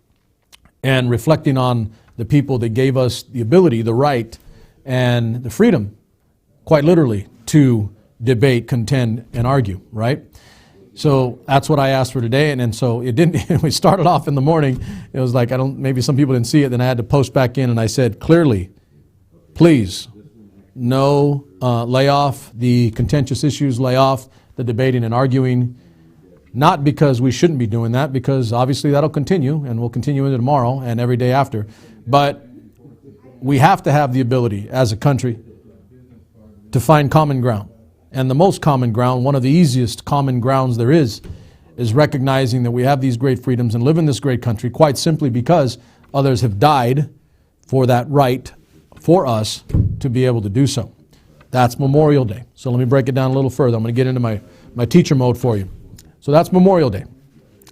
and reflecting on the people that gave us the ability, the right, and the freedom, quite literally, to debate, contend, and argue, right? So that's what I asked for today, and so it didn't. We started off in the morning. It was like, maybe some people didn't see it. Then I had to post back in, and I said clearly, please, no, lay off the contentious issues, lay off the debating and arguing. Not because we shouldn't be doing that, because obviously that'll continue, and we'll continue into tomorrow and every day after. But we have to have the ability as a country to find common ground. And the most common ground, one of the easiest common grounds there is recognizing that we have these great freedoms and live in this great country quite simply because others have died for that right for us to be able to do so. That's Memorial Day. So let me break it down a little further. I'm going to get into my teacher mode for you. So that's Memorial Day.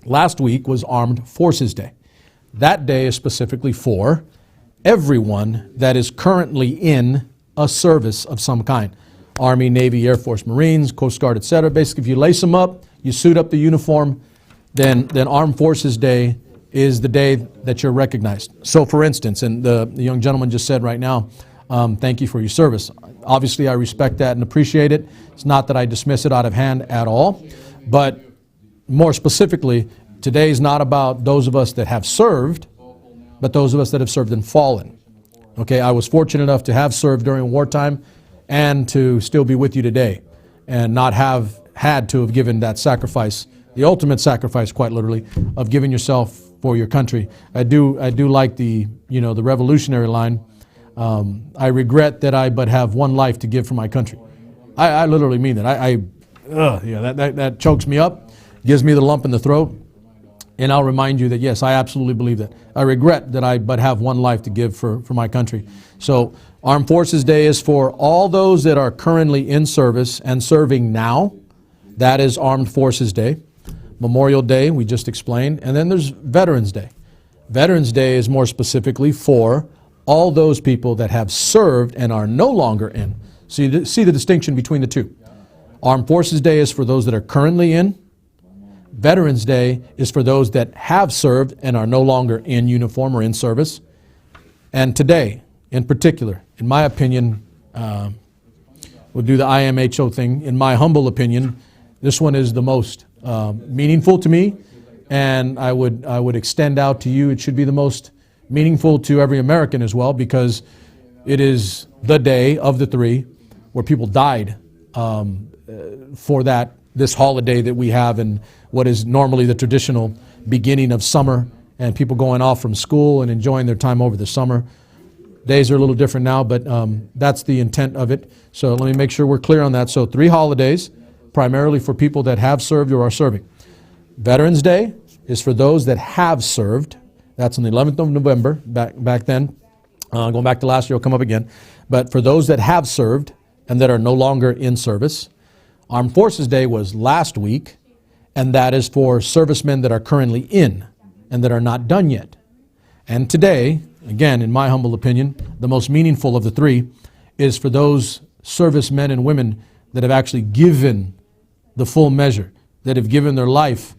Last week was Armed Forces Day. That day is specifically for everyone that is currently in a service of some kind. Army, Navy, Air Force, Marines, Coast Guard, etc. Basically, if you lace them up, you suit up the uniform, then Armed Forces Day is the day that you're recognized. So for instance, and the young gentleman just said right now, thank you for your service. Obviously, I respect that and appreciate it. It's not that I dismiss it out of hand at all, but more specifically, today is not about those of us that have served, but those of us that have served and fallen. Okay, I was fortunate enough to have served during wartime and to still be with you today and not have had to have given that sacrifice, the ultimate sacrifice, quite literally, of giving yourself for your country. I do like the revolutionary line, I regret that I but have one life to give for my country. I literally mean that. That chokes me up, gives me the lump in the throat, and I'll remind you that yes, I absolutely believe that. I regret that I but have one life to give for my country. So Armed Forces Day is for all those that are currently in service and serving now. That is Armed Forces Day. Memorial Day, we just explained. And then there's Veterans Day. Veterans Day is more specifically for all those people that have served and are no longer in. So you see the distinction between the two. Armed Forces Day is for those that are currently in. Veterans Day is for those that have served and are no longer in uniform or in service. And today, in particular, in my opinion, we'll do the IMHO thing. In my humble opinion, this one is the most meaningful to me, and I would extend out to you. It should be the most meaningful to every American as well, because it is the day of the three where people died for this holiday that we have in what is normally the traditional beginning of summer, and people going off from school and enjoying their time over the summer. Days are a little different now, but that's the intent of it. So let me make sure we're clear on that. So 3 holidays, primarily for people that have served or are serving. Veterans Day is for those that have served. That's on the 11th of November, back then. Going back to last year, it'll come up again. But for those that have served and that are no longer in service, Armed Forces Day was last week, and that is for servicemen that are currently in and that are not done yet. And today, again, in my humble opinion, the most meaningful of the three is for those servicemen and women that have actually given the full measure, that have given their life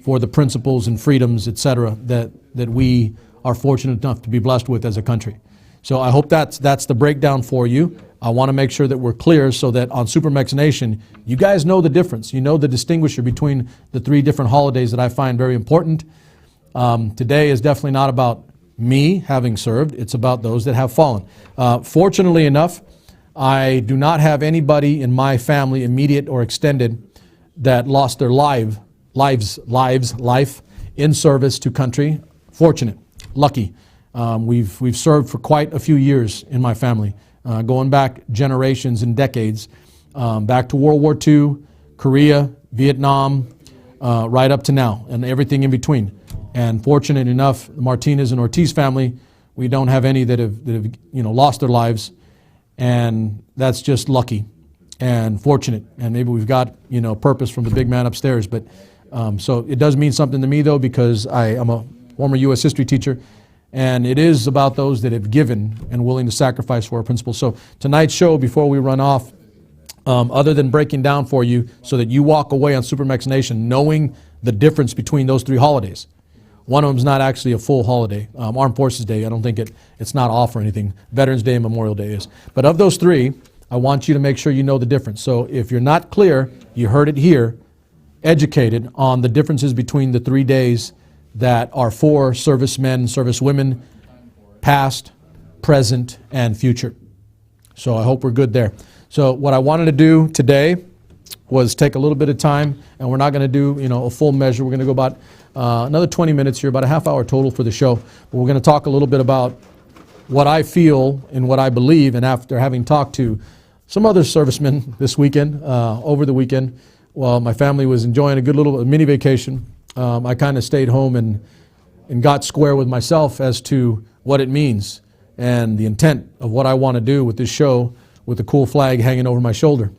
for the principles and freedoms, etc., that we are fortunate enough to be blessed with as a country. So I hope that's the breakdown for you. I want to make sure that we're clear so that on SuperMex Nation, you guys know the difference. You know the distinguisher between the three different holidays that I find very important. Today is definitely not about me having served. It's about those that have fallen. Fortunately enough, I do not have anybody in my family, immediate or extended, that lost their life in service to country. Fortunate, lucky. We've served for quite a few years in my family, going back generations and decades, back to World War II, Korea, Vietnam, right up to now, and everything in between. And fortunate enough, the Martinez and Ortiz family, we don't have any that have lost their lives, and that's just lucky and fortunate. And maybe we've got purpose from the big man upstairs. But so it does mean something to me though, because I am a former U.S. history teacher, and it is about those that have given and willing to sacrifice for our principles. So tonight's show, before we run off, other than breaking down for you so that you walk away on SuperMex Nation knowing the difference between those three holidays. One of them is not actually a full holiday. Armed Forces Day, I don't think it's not off or anything. Veterans Day and Memorial Day is. But of those three, I want you to make sure you know the difference. So if you're not clear, you heard it here, educated on the differences between the 3 days that are for servicemen, servicewomen, past, present, and future. So I hope we're good there. So what I wanted to do today was take a little bit of time, and we're not going to do a full measure. We're going to go about another 20 minutes here, about a half hour total for the show. But we're going to talk a little bit about what I feel and what I believe, and after having talked to some other servicemen this weekend, over the weekend, while my family was enjoying a good little mini vacation, I kind of stayed home and got square with myself as to what it means and the intent of what I want to do with this show with the cool flag hanging over my shoulder.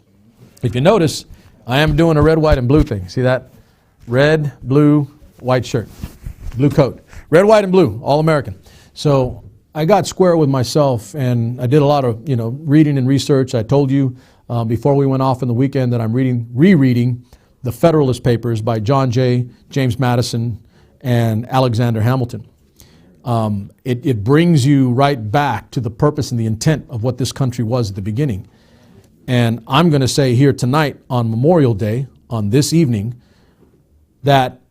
If you notice, I am doing a red, white, and blue thing. See that? Red, blue, white shirt, blue coat. Red, white, and blue, all American. So I got square with myself, and I did a lot of reading and research. I told you before we went off on the weekend that I'm rereading the Federalist Papers by John Jay, James Madison, and Alexander Hamilton. It brings you right back to the purpose and the intent of what this country was at the beginning. And I'm going to say here tonight on Memorial Day, on this evening, that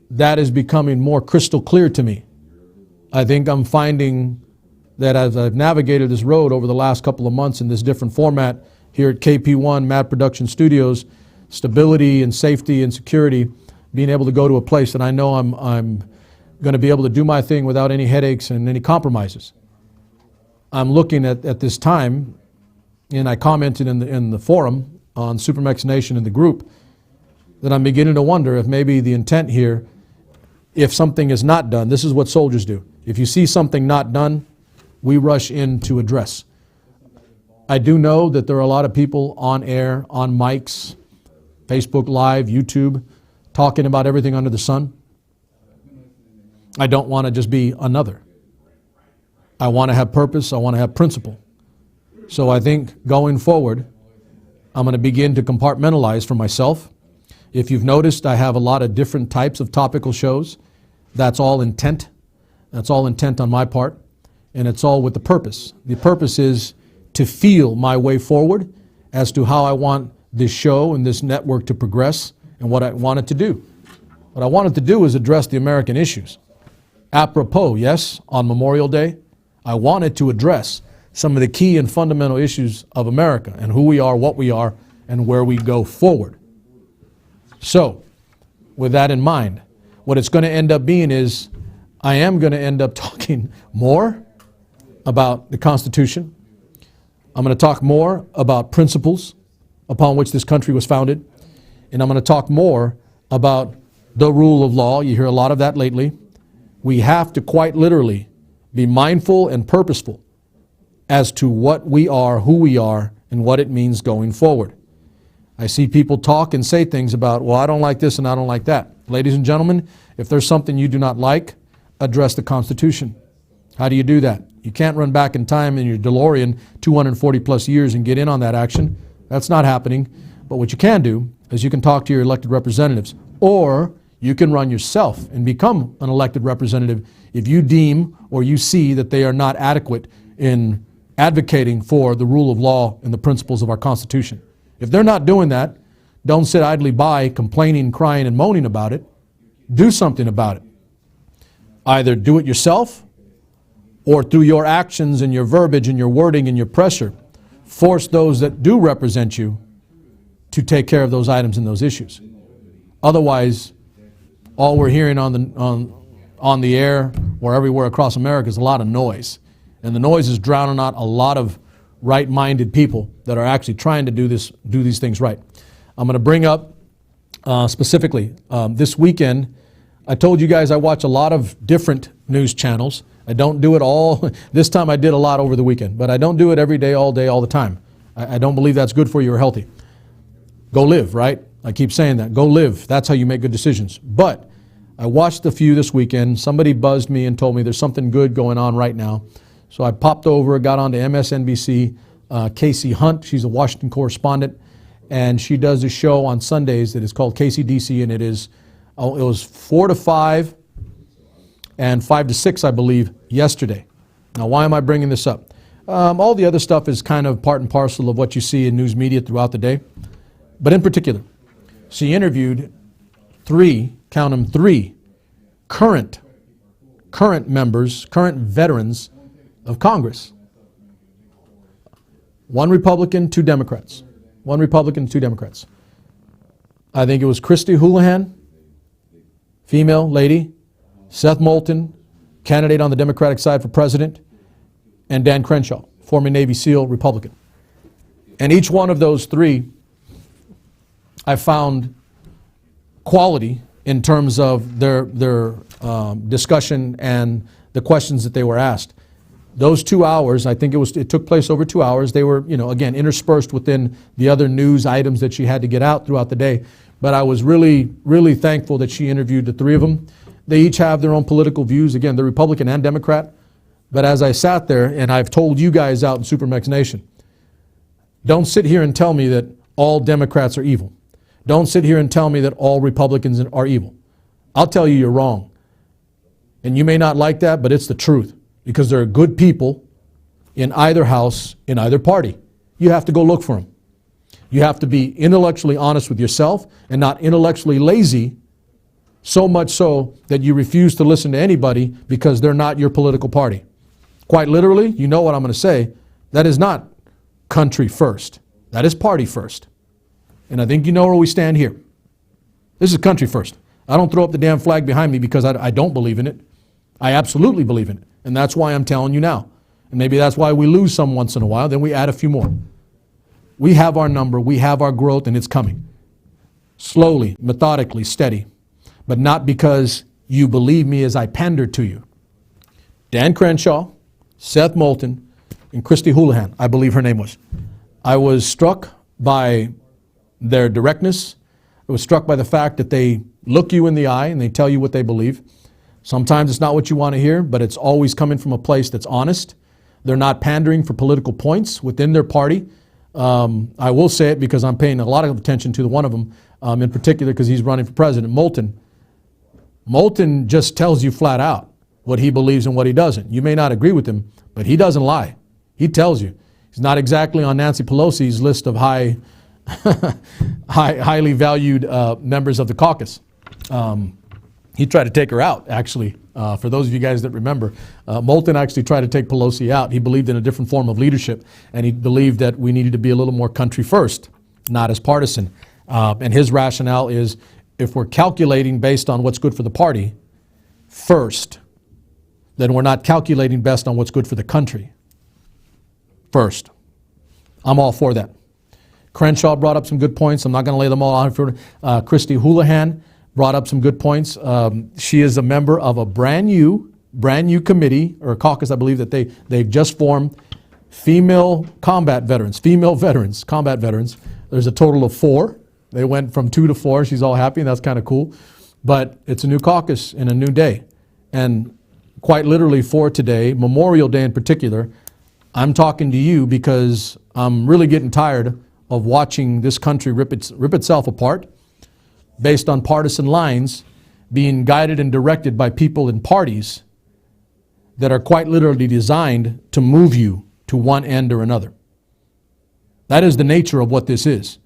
is becoming more crystal clear to me. I think I'm finding that as I've navigated this road over the last couple of months in this different format here at KP1 Mad Production Studios, stability and safety and security, being able to go to a place that I know I'm going to be able to do my thing without any headaches and any compromises. I'm looking at this time, and I commented in the forum on SuperMex Nation in the group, that I'm beginning to wonder if maybe the intent here, if something is not done, this is what soldiers do. If you see something not done, we rush in to address. I do know that there are a lot of people on air, on mics, Facebook Live, YouTube, talking about everything under the sun. I don't want to just be another. I want to have purpose. I want to have principle. So I think going forward, I'm going to begin to compartmentalize for myself. If you've noticed, I have a lot of different types of topical shows. That's all intent. That's all intent on my part. And it's all with the purpose. The purpose is to feel my way forward as to how I want this show and this network to progress and what I want it to do. What I want it to do is address the American issues. Apropos, yes, on Memorial Day, I wanted to address some of the key and fundamental issues of America and who we are, what we are, and where we go forward. So, with that in mind, what it's going to end up being is I am going to end up talking more about the Constitution. I'm going to talk more about principles upon which this country was founded. and I'm going to talk more about the rule of law. You hear a lot of that lately. We have to quite literally be mindful and purposeful as to what we are, who we are, and what it means going forward. I see people talk and say things about, well, I don't like this and I don't like that. Ladies and gentlemen, if there's something you do not like, address the Constitution. How do you do that? You can't run back in time in your DeLorean 240 plus years and get in on that action. That's not happening. But what you can do is you can talk to your elected representatives, or you can run yourself and become an elected representative if you deem or you see that they are not adequate in advocating for the rule of law and the principles of our Constitution. If they're not doing that, don't sit idly by complaining, crying, and moaning about it. Do something about it. Either do it yourself, or through your actions and your verbiage and your wording and your pressure, force those that do represent you to take care of those items and those issues. Otherwise, all we're hearing on the air or everywhere across America is a lot of noise. And the noise is drowning out a lot of right-minded people that are actually trying to do these things right. I'm going to bring up specifically this weekend. I told you guys I watch a lot of different news channels. I don't do it all. This time I did a lot over the weekend, but I don't do it every day, all the time. I don't believe that's good for you or healthy. Go live, right? I keep saying that. Go live. That's how you make good decisions. But I watched a few this weekend. Somebody buzzed me and told me there's something good going on right now. So I popped over, got on to MSNBC. Casey Hunt, she's a Washington correspondent, and she does a show on Sundays that is called Casey DC, and it was 4 to 5 and 5 to 6, I believe, yesterday. Now, why am I bringing this up? All the other stuff is kind of part and parcel of what you see in news media throughout the day. But in particular, she interviewed three current members, current veterans of Congress. One Republican, two Democrats. One Republican, two Democrats. I think it was Christy Houlihan, female lady, Seth Moulton, candidate on the Democratic side for president, and Dan Crenshaw, former Navy SEAL Republican. And each one of those three, I found quality in terms of their discussion and the questions that they were asked. Those 2 hours, I think it took place over 2 hours. They were, again, interspersed within the other news items that she had to get out throughout the day. But I was really, really thankful that she interviewed the three of them. They each have their own political views. Again, they're Republican and Democrat. But as I sat there, and I've told you guys out in SuperMex Nation, don't sit here and tell me that all Democrats are evil. Don't sit here and tell me that all Republicans are evil. I'll tell you you're wrong. And you may not like that, but it's the truth. Because there are good people in either house, in either party. You have to go look for them. You have to be intellectually honest with yourself and not intellectually lazy, so much so that you refuse to listen to anybody because they're not your political party. Quite literally, you know what I'm going to say, that is not country first. That is party first. And I think you know where we stand here. This is country first. I don't throw up the damn flag behind me because I don't believe in it. I absolutely believe in it. And that's why I'm telling you now. And maybe that's why we lose some once in a while, then we add a few more. We have our number, we have our growth, and it's coming. Slowly, methodically, steady. But not because you believe me as I pander to you. Dan Crenshaw, Seth Moulton, and Christy Houlihan, I believe her name was. I was struck by their directness. I was struck by the fact that they look you in the eye and they tell you what they believe. Sometimes it's not what you want to hear, but it's always coming from a place that's honest. They're not pandering for political points within their party. I will say it because I'm paying a lot of attention to one of them, in particular because he's running for president, Moulton. Moulton just tells you flat out what he believes and what he doesn't. You may not agree with him, but he doesn't lie. He tells you. He's not exactly on Nancy Pelosi's list of highly valued members of the caucus. He tried to take her out, actually. For those of you guys that remember, Moulton actually tried to take Pelosi out. He believed in a different form of leadership, and he believed that we needed to be a little more country first, not as partisan. And his rationale is, if we're calculating based on what's good for the party first, then we're not calculating best on what's good for the country first. I'm all for that. Crenshaw brought up some good points. I'm not going to lay them all out for Christy Houlihan brought up some good points. She is a member of a brand new committee or caucus, I believe, that they've just formed. Female combat veterans, combat veterans. There's a total of 4. They went from 2 to 4. She's all happy, and that's kind of cool. But it's a new caucus and a new day. And quite literally for today, Memorial Day in particular, I'm talking to you because I'm really getting tired of watching this country rip itself apart based on partisan lines, being guided and directed by people in parties that are quite literally designed to move you to one end or another. That is the nature of what this is.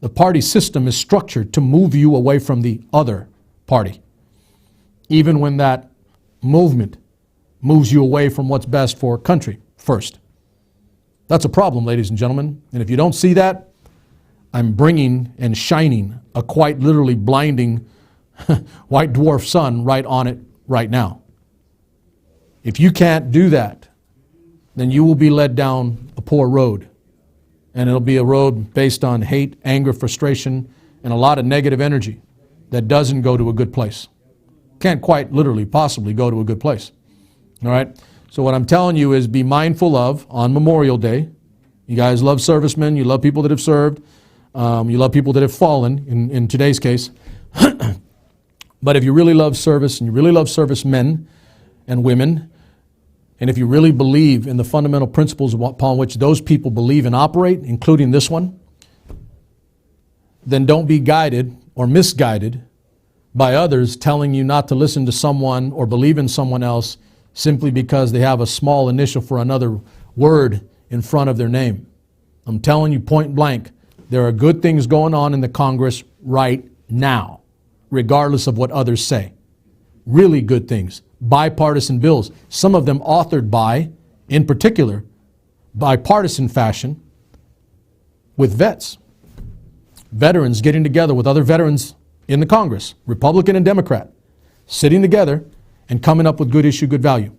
The party system is structured to move you away from the other party, even when that movement moves you away from what's best for country first. That's a problem, ladies and gentlemen. And if you don't see that, I'm bringing and shining a quite literally blinding white dwarf sun right on it right now. If you can't do that, then you will be led down a poor road. And it'll be a road based on hate, anger, frustration, and a lot of negative energy that doesn't go to a good place. Can't quite literally possibly go to a good place. All right? So what I'm telling you is be mindful of, on Memorial Day, you guys love servicemen, you love people that have served, you love people that have fallen, in today's case. But if you really love service, and you really love servicemen and women, and if you really believe in the fundamental principles upon which those people believe and operate, including this one, then don't be guided or misguided by others telling you not to listen to someone or believe in someone else simply because they have a small initial for another word in front of their name. I'm telling you point blank, there are good things going on in the Congress right now, regardless of what others say. Really good things. Bipartisan bills, some of them authored by, in particular, bipartisan fashion, with vets. Veterans getting together with other veterans in the Congress, Republican and Democrat, sitting together and coming up with good issue, good value.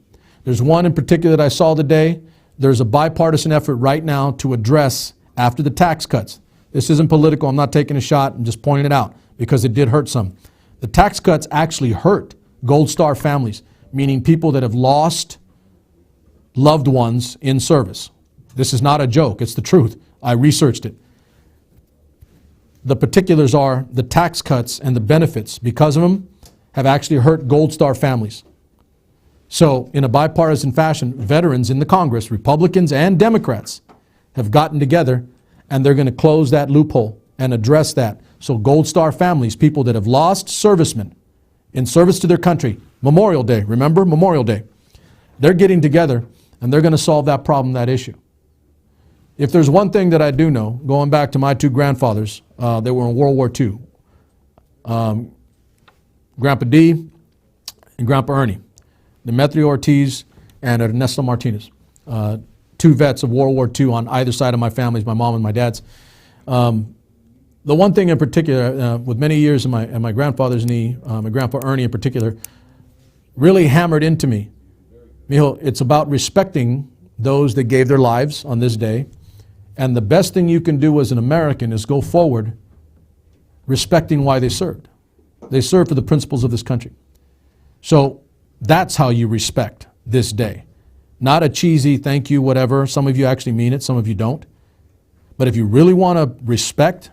There's one in particular that I saw today. There's a bipartisan effort right now to address, after the tax cuts. This isn't political. I'm not taking a shot. I'm just pointing it out because it did hurt some. The tax cuts actually hurt Gold Star families, meaning people that have lost loved ones in service. This is not a joke. It's the truth. I researched it. The particulars are the tax cuts and the benefits because of them have actually hurt Gold Star families. So in a bipartisan fashion, veterans in the Congress, Republicans and Democrats, have gotten together and they're going to close that loophole and address that. So Gold Star families, people that have lost servicemen in service to their country, Memorial Day, remember Memorial Day, they're getting together and they're going to solve that problem, that issue. If there's one thing that I do know, going back to my 2 grandfathers, they were in World War II, Grandpa D and Grandpa Ernie, Demetrio Ortiz and Ernesto Martinez, 2 vets of World War II on either side of my families, my mom and my dad's. The one thing in particular, with many years in my grandfather's knee, my Grandpa Ernie in particular, really hammered into me, Mijo, it's about respecting those that gave their lives on this day. And the best thing you can do as an American is go forward respecting why they served. They served for the principles of this country. So that's how you respect this day. Not a cheesy thank you, whatever. Some of you actually mean it, some of you don't. But if you really want to respect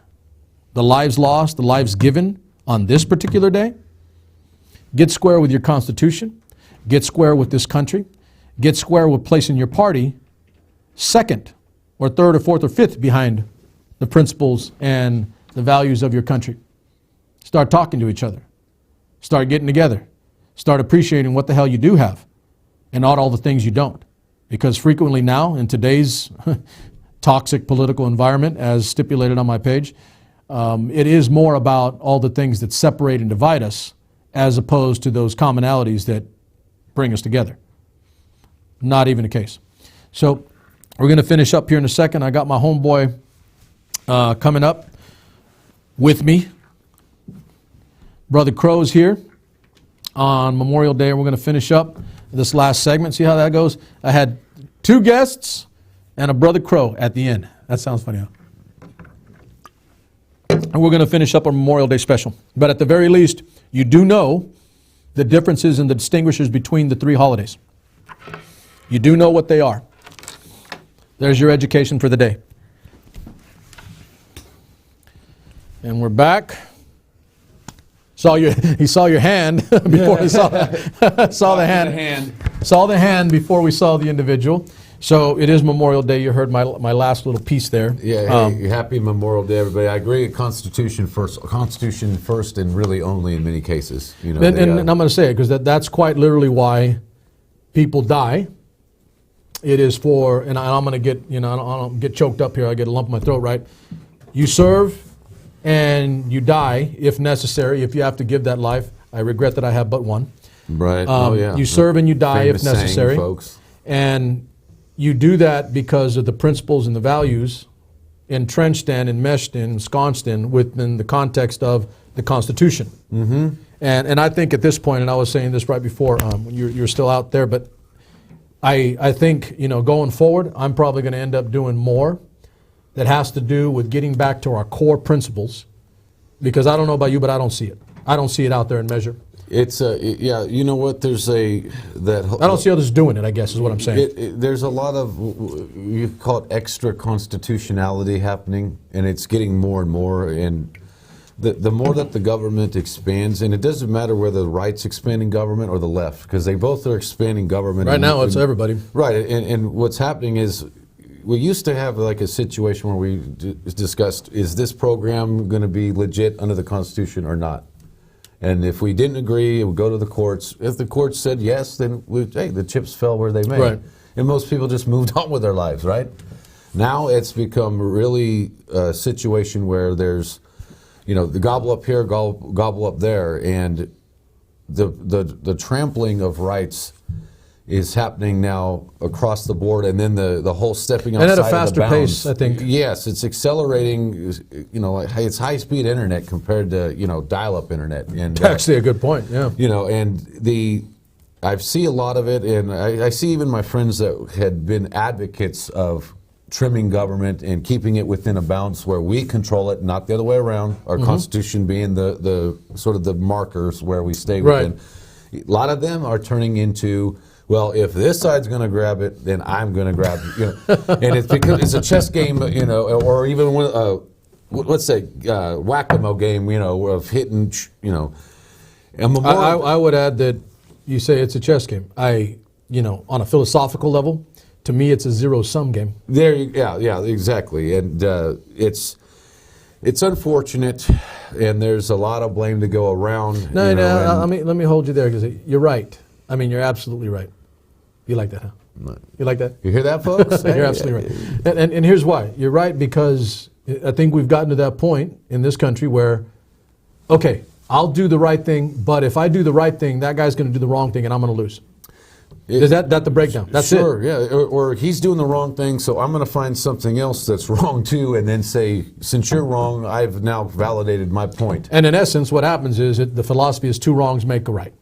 the lives lost, the lives given on this particular day, get square with your Constitution, get square with this country, get square with placing your party second or third or fourth or fifth behind the principles and the values of your country. Start talking to each other. Start getting together. Start appreciating what the hell you do have and not all the things you don't. Because frequently now, in today's toxic political environment, as stipulated on my page, it is more about all the things that separate and divide us as opposed to those commonalities that bring us together. Not even the case. So we're going to finish up here in a second. I got my homeboy coming up with me. Brother Crow's here on Memorial Day. We're going to finish up this last segment. See how that goes? I had 2 guests and a Brother Crow at the end. That sounds funny, huh? And we're going to finish up our Memorial Day special. But at the very least, you do know the differences and the distinguishers between the three holidays. You do know what they are. There's your education for the day. And we're back. He saw your hand before he saw the hand. Saw the hand before we saw the individual. So it is Memorial Day. You heard my last little piece there. Yeah, hey, happy Memorial Day, everybody. I agree. Constitution first, and really only in many cases. You know, and I'm going to say it because that's quite literally why people die. It is for, and I'm going to get, I don't get choked up here. I get a lump in my throat, right? You serve and you die if necessary. If you have to give that life, I regret that I have but one. Right. You serve and you die Famous if necessary, saying, folks. And you do that because of the principles and the values entrenched and enmeshed and ensconced in within the context of the Constitution. Mm-hmm. And I think at this point, and I was saying this right before, when you're still out there, but I think, going forward, I'm probably going to end up doing more that has to do with getting back to our core principles, because I don't know about you, but I don't see it. I don't see it out there in measure. It's yeah. You know what? There's I don't see others doing it, I guess, is what I'm saying. There's a lot of, you call it extra constitutionality happening, and it's getting more and more. And the more that the government expands, and it doesn't matter whether the right's expanding government or the left, because they both are expanding government. Right now, it's everybody. Right, and what's happening is, we used to have like a situation where we discussed, is this program going to be legit under the Constitution or not? And if we didn't agree, it would go to the courts. If the courts said yes, then the chips fell where they may. Right. And most people just moved on with their lives, right? Now it's become really a situation where there's, the gobble up here, gobble up there, and the trampling of rights is happening now across the board, and then the whole stepping outside and at a of faster the bounds. pace, I think. Yes, it's accelerating. It's high-speed internet compared to dial-up internet. And Actually, a good point. Yeah. And I see a lot of it, and I see even my friends that had been advocates of trimming government and keeping it within a bounds where we control it, not the other way around. Our Constitution being the sort of the markers where we stay within. A lot of them are turning into, well, if this side's going to grab it, then I'm going to grab it. And it's because it's a chess game, or even let's say whack-a-mole game, of hitting, I would add that you say it's a chess game. On a philosophical level, to me, it's a zero-sum game. Yeah, exactly, and it's unfortunate, and there's a lot of blame to go around. No, let me hold you there, because you're right. I mean, you're absolutely right. You like that, huh? No. You like that? You hear that, folks? You're absolutely right. And here's why. You're right, because I think we've gotten to that point in this country where, okay, I'll do the right thing, but if I do the right thing, that guy's going to do the wrong thing, and I'm going to lose. Is that the breakdown? That's sure, it. Yeah. Or he's doing the wrong thing, so I'm going to find something else that's wrong too, and then say, since you're wrong, I've now validated my point. And in essence, what happens is the philosophy is two wrongs make a right.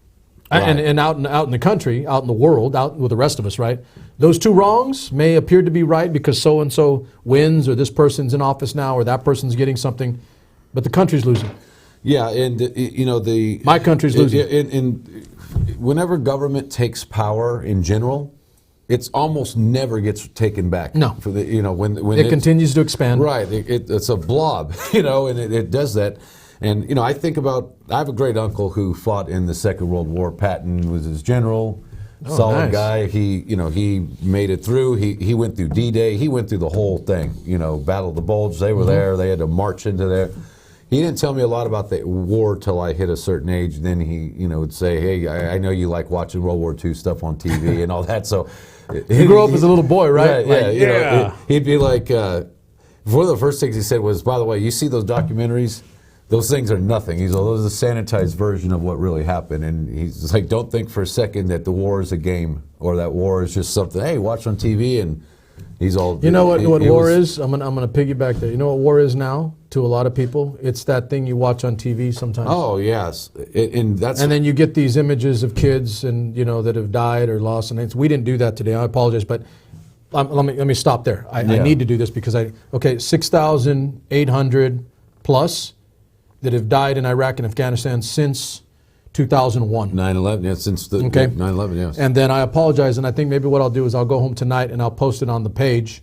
Right. And out in the country, out in the world, out with the rest of us, right? Those two wrongs may appear to be right because so and so wins, or this person's in office now, or that person's getting something, but the country's losing. Yeah, and my country's losing. And whenever government takes power in general, it's almost never gets taken back. No. For when it continues to expand. Right. It's a blob, and it does that. And I think about, I have a great uncle who fought in the Second World War. Patton was his general, solid nice. guy. He made it through. He went through D-Day. He went through the whole thing. Battle of the Bulge. They were there. They had to march into there. He didn't tell me a lot about the war till I hit a certain age. Then he would say, "Hey, I know you like watching World War II stuff on TV and all that." So you grew up as a little boy, right? Yeah. He'd be like, one of the first things he said was, "By the way, you see those documentaries? Those things are nothing." He's like, "Those are a sanitized version of what really happened." And he's like, "Don't think for a second that the war is a game, or that war is just something, hey, watch on TV." And he's all, you know what war is? I'm gonna piggyback there. You know what war is now to a lot of people? It's that thing you watch on TV sometimes. Oh yes, and then you get these images of kids and that have died or lost. And we didn't do that today. I apologize, but let me stop there. I need to do this because 6,800 plus that have died in Iraq and Afghanistan since 2001. 9/11, yeah, since the Okay. 9/11, yes. And then I apologize, and I think maybe what I'll do is I'll go home tonight and I'll post it on the page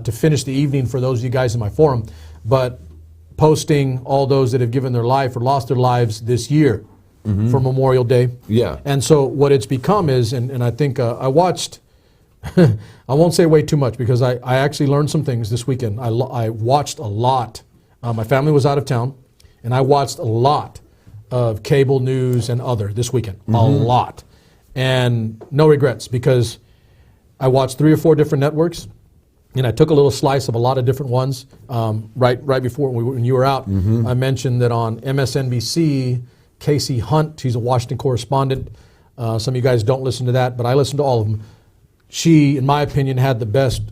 to finish the evening for those of you guys in my forum. But posting all those that have given their life or lost their lives this year for Memorial Day. Yeah. And so what it's become is, and I think I watched, I won't say way too much because I actually learned some things this weekend. I watched a lot. My family was out of town, and I watched a lot of cable news and other this weekend. A lot. And no regrets because I watched 3 or 4 different networks. And I took a little slice of a lot of different ones. Right before when you were out, I mentioned that on MSNBC, Casey Hunt, she's a Washington correspondent. Some of you guys don't listen to that, but I listen to all of them. She, in my opinion, had the best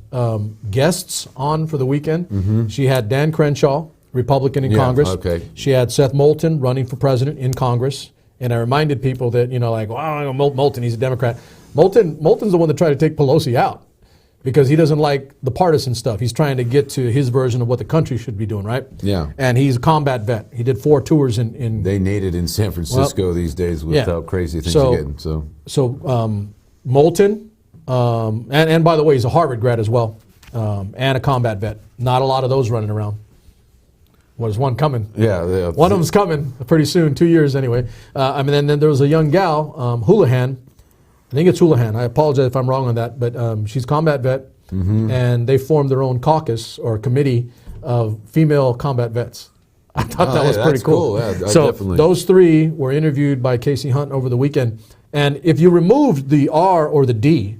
guests on for the weekend. She had Dan Crenshaw, Republican in Congress. Okay. She had Seth Moulton running for president in Congress. And I reminded people that, like, wow, Moulton, he's a Democrat. Moulton's the one that tried to take Pelosi out, because he doesn't like the partisan stuff. He's trying to get to his version of what the country should be doing, right? Yeah. And he's a combat vet. He did 4 tours in They need it in San Francisco these days with how crazy things So- are getting. So Moulton, and by the way, he's a Harvard grad as well, and a combat vet. Not a lot of those running around. Well, there's one coming. yeah, One of them's coming pretty soon, 2 years anyway. Then there was a young gal, Houlihan. I think it's Houlihan. I apologize if I'm wrong on that, but she's a combat vet, and they formed their own caucus or committee of female combat vets. I thought that was pretty that's cool. Yeah, So definitely. those 3 were interviewed by Casey Hunt over the weekend. And if you removed the R or the D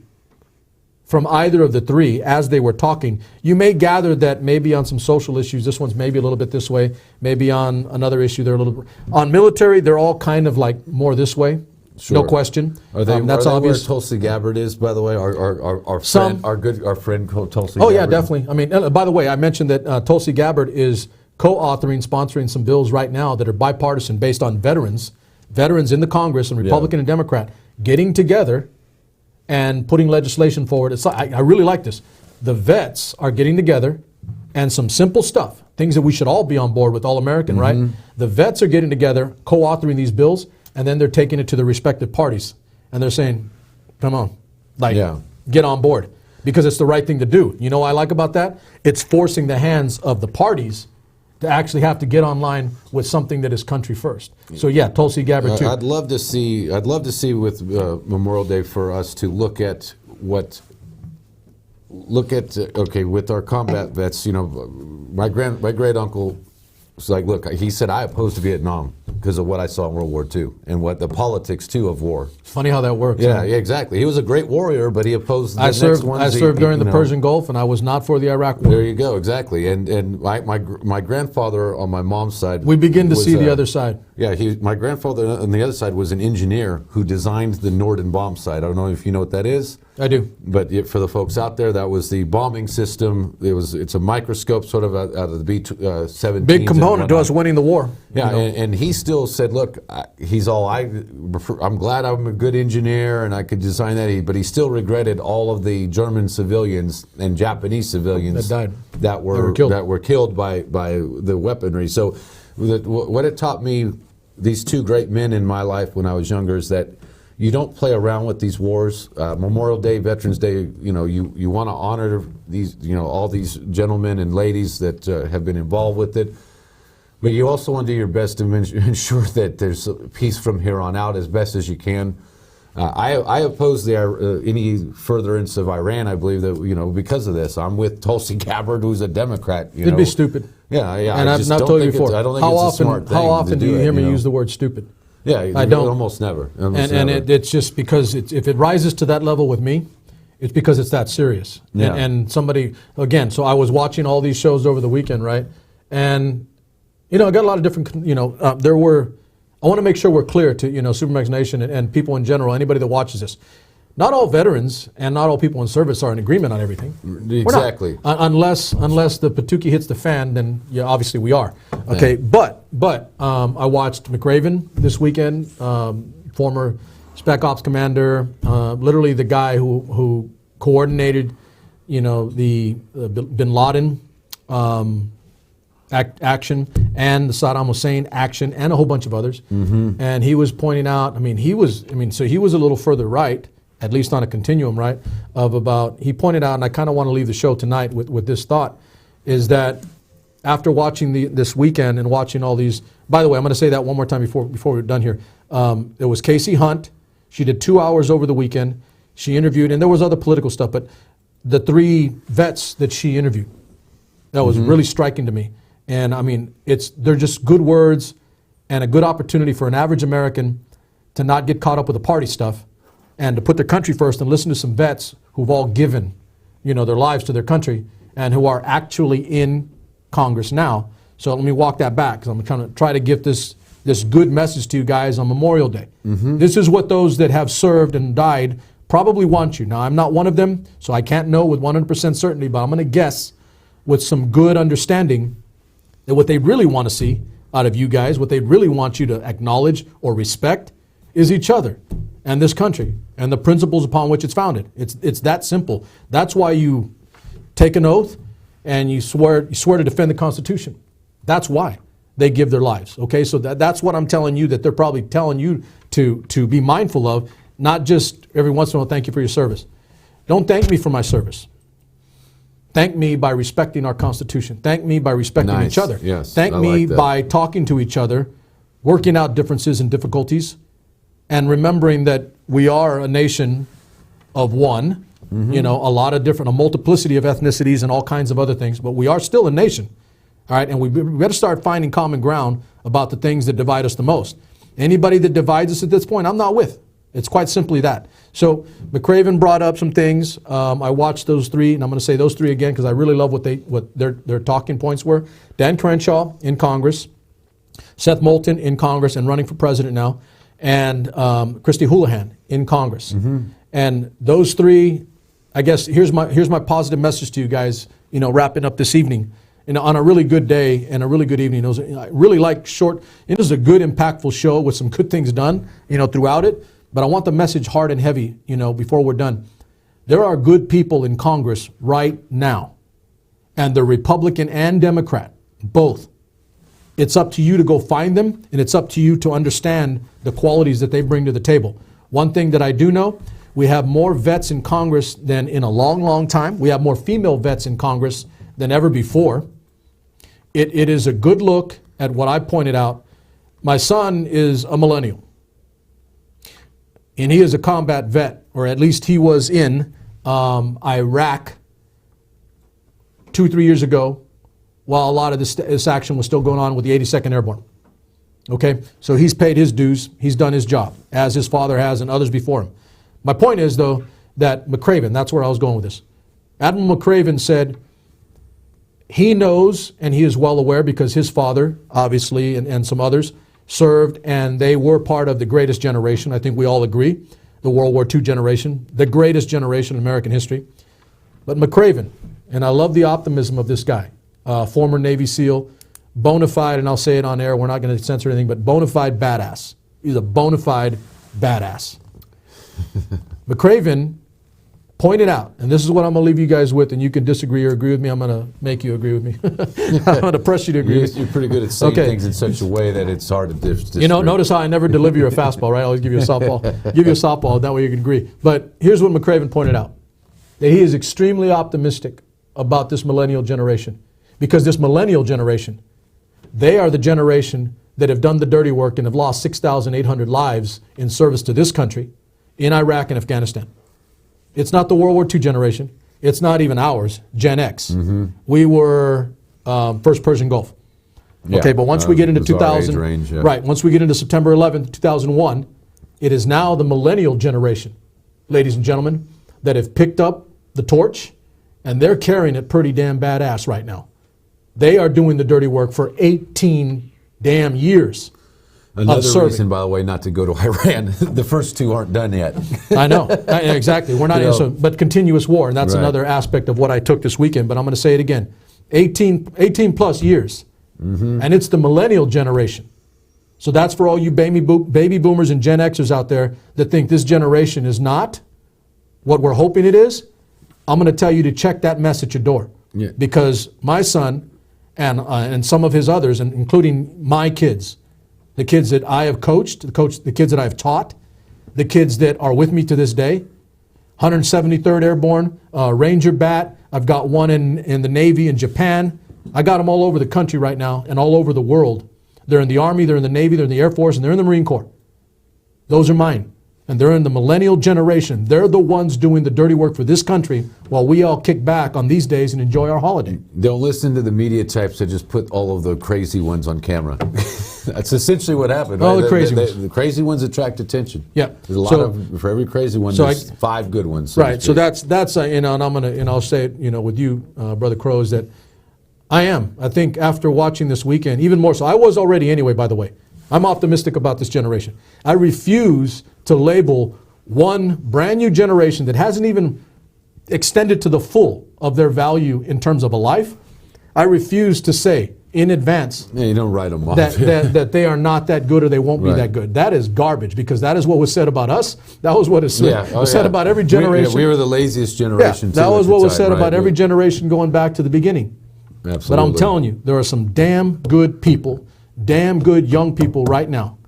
from either of the 3 as they were talking, you may gather that maybe on some social issues, this one's maybe a little bit this way, maybe on another issue, they're a little... On military, they're all kind of like more this way. Sure. No question. Are they, That's are they obvious. where Tulsi Gabbard is, by the way? Our Some. friend, our friend Tulsi Oh, Gabbard? yeah, definitely. I mean, by the way, I mentioned that Tulsi Gabbard is co-authoring, sponsoring some bills right now that are bipartisan based on veterans in the Congress, and Republican and Democrat, getting together and putting legislation forward. I really like this. The vets are getting together, and some simple stuff, things that we should all be on board with, all American, right? The vets are getting together, co-authoring these bills, and then they're taking it to the respective parties. And they're saying, come on, get on board. Because it's the right thing to do. You know what I like about that? It's forcing the hands of the parties to actually have to get online with something that is country first. So yeah, Tulsi Gabbard too. I'd love to see with Memorial Day for us to look at with our combat vets. My great uncle was like, look, he said, I opposed Vietnam because of what I saw in World War II and what the politics too of war. Funny how that works. Yeah, exactly. He was a great warrior, but he opposed the I next served ones. during the Persian Gulf, and I was not for the Iraq War. There you go, exactly. And my grandfather on my mom's side. We begin to was, see the other side. Yeah, my grandfather on the other side was an engineer who designed the Norden bomb sight. I don't know if you know what that is. I do. But for the folks out there, that was the bombing system. It's a microscope sort of out of the B-17. Big component to us winning the war. Yeah, and he still said, look, I'm glad I'm a good engineer and I could design that. But he still regretted all of the German civilians and Japanese civilians that died, that were killed by the weaponry. So what it taught me, these 2 great men in my life when I was younger, is that you don't play around with these wars. Memorial Day, Veterans Day, you want to honor these, all these gentlemen and ladies that have been involved with it. But you also want to do your best to ensure that there's peace from here on out as best as you can. I oppose any furtherance of Iran. I believe that, because of this. I'm with Tulsi Gabbard, who's a Democrat. It'd be stupid. Yeah. And I've told you before. I don't think it's a smart thing. How often do you hear me it, use the word stupid? Yeah, I don't. Almost never. It's just because if it rises to that level with me, it's because it's that serious. Yeah. And somebody, again, so I was watching all these shows over the weekend, right? And, I got a lot of different, I want to make sure we're clear to, SuperMex Nation and people in general, anybody that watches this. Not all veterans and not all people in service are in agreement on everything. Exactly. Unless the patookie hits the fan, then yeah, obviously we are. Okay, yeah. But I watched McRaven this weekend, former Spec Ops commander, literally the guy who coordinated, the Bin Laden action and the Saddam Hussein action and a whole bunch of others. And he was pointing out, so he was a little further right, at least on a continuum, right, he pointed out, and I kind of want to leave the show tonight with this thought, is that after watching this weekend and watching all these, by the way, I'm going to say that one more time before we're done here. There was Casey Hunt. She did 2 hours over the weekend. She interviewed, and there was other political stuff, but the 3 vets that she interviewed, that was really striking to me. And I mean, they're just good words and a good opportunity for an average American to not get caught up with the party stuff and to put their country first and listen to some vets who've all given, their lives to their country and who are actually in Congress now. So let me walk that back, because I'm trying to try to give this good message to you guys on Memorial Day. This is what those that have served and died probably want you. Now, I'm not one of them, so I can't know with 100% certainty, but I'm going to guess with some good understanding that what they really want to see out of you guys, what they really want you to acknowledge or respect, is each other and this country and the principles upon which it's founded. It's that simple. That's why you take an oath and you swear to defend the Constitution. That's why they give their lives. Okay, so that's what I'm telling you, that they're probably telling you to be mindful of, not just every once in a while, thank you for your service. Don't thank me for my service. Thank me by respecting our Constitution. Thank me by respecting each other. Yes, Thank me by talking to each other, working out differences and difficulties, and remembering that we are a nation of one, a lot of different, a multiplicity of ethnicities and all kinds of other things, but we are still a nation. All right, and we better start finding common ground about the things that divide us the most. Anybody that divides us at this point, I'm not with. It's quite simply that. So McCraven brought up some things. I watched those 3, and I'm going to say those 3 again because I really love what their talking points were. Dan Crenshaw in Congress, Seth Moulton in Congress and running for president now, and Christy Houlihan in Congress. And those 3, I guess here's my positive message to you guys. Wrapping up this evening. On a really good day and a really good evening. I really like short. It was a good, impactful show with some good things done, throughout it. But I want the message hard and heavy, before we're done. There are good people in Congress right now, and they're Republican and Democrat, both. It's up to you to go find them, and it's up to you to understand the qualities that they bring to the table. One thing that I do know, we have more vets in Congress than in a long, long time. We have more female vets in Congress than ever before. It is a good look at what I pointed out. My son is a millennial. And he is a combat vet, or at least he was in Iraq 2-3 years ago, while a lot of this action was still going on with the 82nd Airborne. Okay, so he's paid his dues, he's done his job, as his father has and others before him. My point is, though, that McCraven, that's where I was going with this. Admiral McCraven said he knows, and he is well aware, because his father, obviously, and some others, served, and they were part of the greatest generation. I think we all agree, the World War II generation, the greatest generation in American history. But McCraven, and I love the optimism of this guy, former Navy SEAL, bona fide, and I'll say it on air, we're not going to censor anything, but bona fide badass. He's a bona fide badass. McCraven pointed out, and this is what I'm going to leave you guys with, and you can disagree or agree with me. I'm going to make you agree with me. I'm going to press you to agree with me. You're pretty good at saying things in such a way that it's hard to disagree. Notice how I never deliver you a fastball, right? I always give you a softball. Give you a softball, that way you can agree. But here's what McCraven pointed out, that he is extremely optimistic about this millennial generation, because this millennial generation, they are the generation that have done the dirty work and have lost 6,800 lives in service to this country in Iraq and Afghanistan. It's not the World War II generation. It's not even ours, Gen X. We were first Persian Gulf. Yeah, okay, but once we get into 2000, range, yeah. right, once we get into September 11th, 2001, it is now the millennial generation, ladies and gentlemen, that have picked up the torch, and they're carrying it pretty damn badass right now. They are doing the dirty work for 18 damn years. Another reason, by the way, not to go to Iran. The first 2 aren't done yet. I know. Exactly. We're not but continuous war, and that's another aspect of what I took this weekend, but I'm going to say it again. 18 plus years, and it's the millennial generation. So that's for all you baby boomers and Gen Xers out there that think this generation is not what we're hoping it is. I'm going to tell you to check that mess at your door. Yeah. Because my son and some of his others, and including my kids, the kids that I have coached, the kids that I've taught, the kids that are with me to this day. 173rd Airborne, Ranger Bat. I've got one in the Navy in Japan. I got them all over the country right now and all over the world. They're in the Army, they're in the Navy, they're in the Air Force, and they're in the Marine Corps. Those are mine. And they're in the millennial generation. They're the ones doing the dirty work for this country while we all kick back on these days and enjoy our holiday. Don't listen to the media types that just put all of the crazy ones on camera. That's essentially what happened. All right? the crazy ones. The crazy ones attract attention. Yeah. There's a lot for every crazy one, there's 5 good ones. Right. So that's and I'm gonna, and I'll say it, with you, Brother Crow, is that I think after watching this weekend, even more so, I was already anyway, by the way. I'm optimistic about this generation. I refuse to label one brand new generation that hasn't even extended to the full of their value in terms of a life. I refuse to say in advance you don't write them off. that they are not that good or they won't be that good. That is garbage, because that is what was said about us. That was what was said about every generation. We were the laziest generation. That was what was said about every generation going back to the beginning. Absolutely. But I'm telling you, there are some damn good people, damn good young people right now.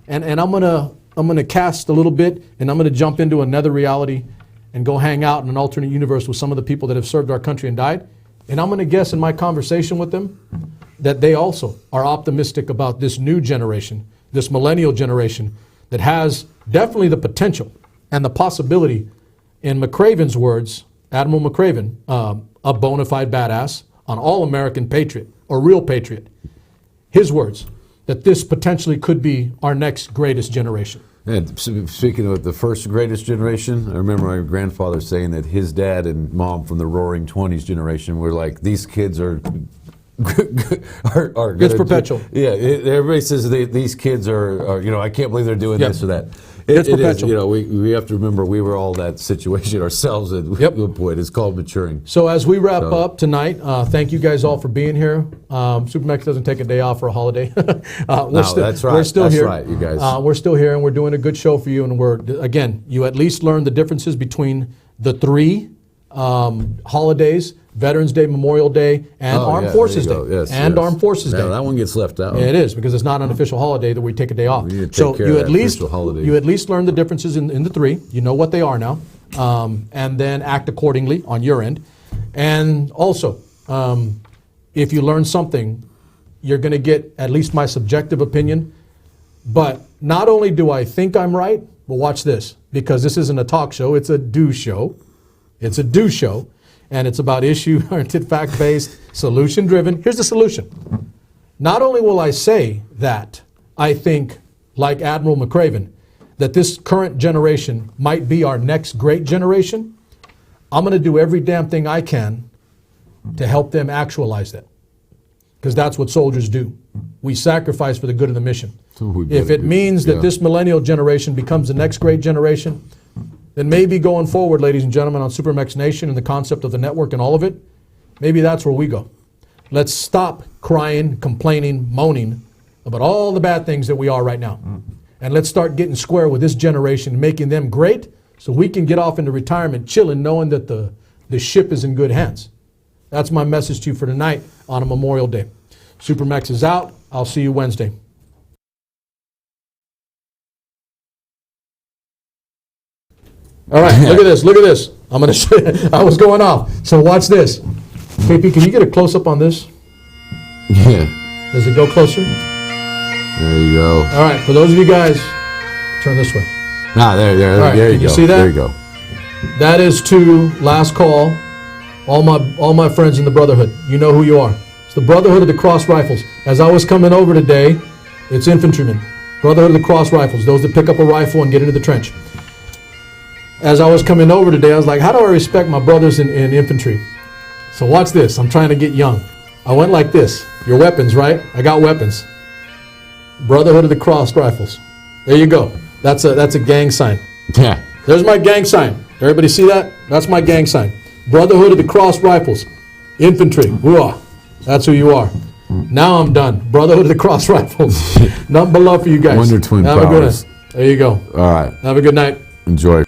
And I'm gonna cast a little bit, and I'm gonna jump into another reality and go hang out in an alternate universe with some of the people that have served our country and died. And I'm gonna guess in my conversation with them that they also are optimistic about this new generation, this millennial generation, that has definitely the potential and the possibility, in McRaven's words, Admiral McRaven, a bona fide badass, an all-American patriot, or real patriot. His words, that this potentially could be our next greatest generation. And speaking of the first greatest generation, I remember my grandfather saying that his dad and mom from the Roaring 20s generation were like, these kids are It's perpetual. Everybody says these kids are I can't believe they're doing this or that. It's perpetual. We have to remember we were all that situation ourselves at one point. It's called maturing. So as we wrap up tonight, thank you guys all for being here. SuperMex doesn't take a day off for a holiday. That's right. We're still here. That's right, you guys. We're still here, and we're doing a good show for you. And you at least learned the differences between the 3 holidays: Veterans Day, Memorial Day, and Armed Forces Day. Armed Forces Day. That one gets left out. Yeah, it is, because it's not an official holiday that we take a day off. We need to So take care you of at that least official holiday. you at least learn the differences in the 3. You know what they are now, and then act accordingly on your end. And also, if you learn something, you're going to get at least my subjective opinion. But not only do I think I'm right, but watch this, because this isn't a talk show; it's a do show. It's a do show. And it's about issue-oriented, fact-based, solution-driven. Here's the solution. Not only will I say that I think, like Admiral McRaven, that this current generation might be our next great generation, I'm going to do every damn thing I can to help them actualize that. Because that's what soldiers do. We sacrifice for the good of the mission. If it means that this millennial generation becomes the next great generation, then maybe going forward, ladies and gentlemen, on SuperMex Nation and the concept of the network and all of it, maybe that's where we go. Let's stop crying, complaining, moaning about all the bad things that we are right now. And let's start getting square with this generation and making them great, so we can get off into retirement chilling, knowing that the ship is in good hands. That's my message to you for tonight on a Memorial Day. SuperMex is out. I'll see you Wednesday. All right, look at this, look at this. I'm going to show you. I was going off. So watch this. KP, can you get a close-up on this? Yeah. Does it go closer? There you go. All right, for those of you guys, turn this way. There right, you can go. you see that? There you go. That is to last call. All my friends in the Brotherhood, you know who you are. It's the Brotherhood of the Cross Rifles. As I was coming over today, it's infantrymen. Brotherhood of the Cross Rifles, those that pick up a rifle and get into the trench. As I was coming over today, I was like, how do I respect my brothers in infantry? So watch this. I'm trying to get young. I went like this. Your weapons, right? I got weapons. Brotherhood of the Cross Rifles. There you go. That's a gang sign. Yeah. There's my gang sign. Everybody see that? That's my gang sign. Brotherhood of the Cross Rifles. Infantry. Hooah. That's who you are. Now I'm done. Brotherhood of the Cross Rifles. Nothing but love for you guys. Wonder Twin Have a good Powers. night. There you go. All right. Have a good night. Enjoy.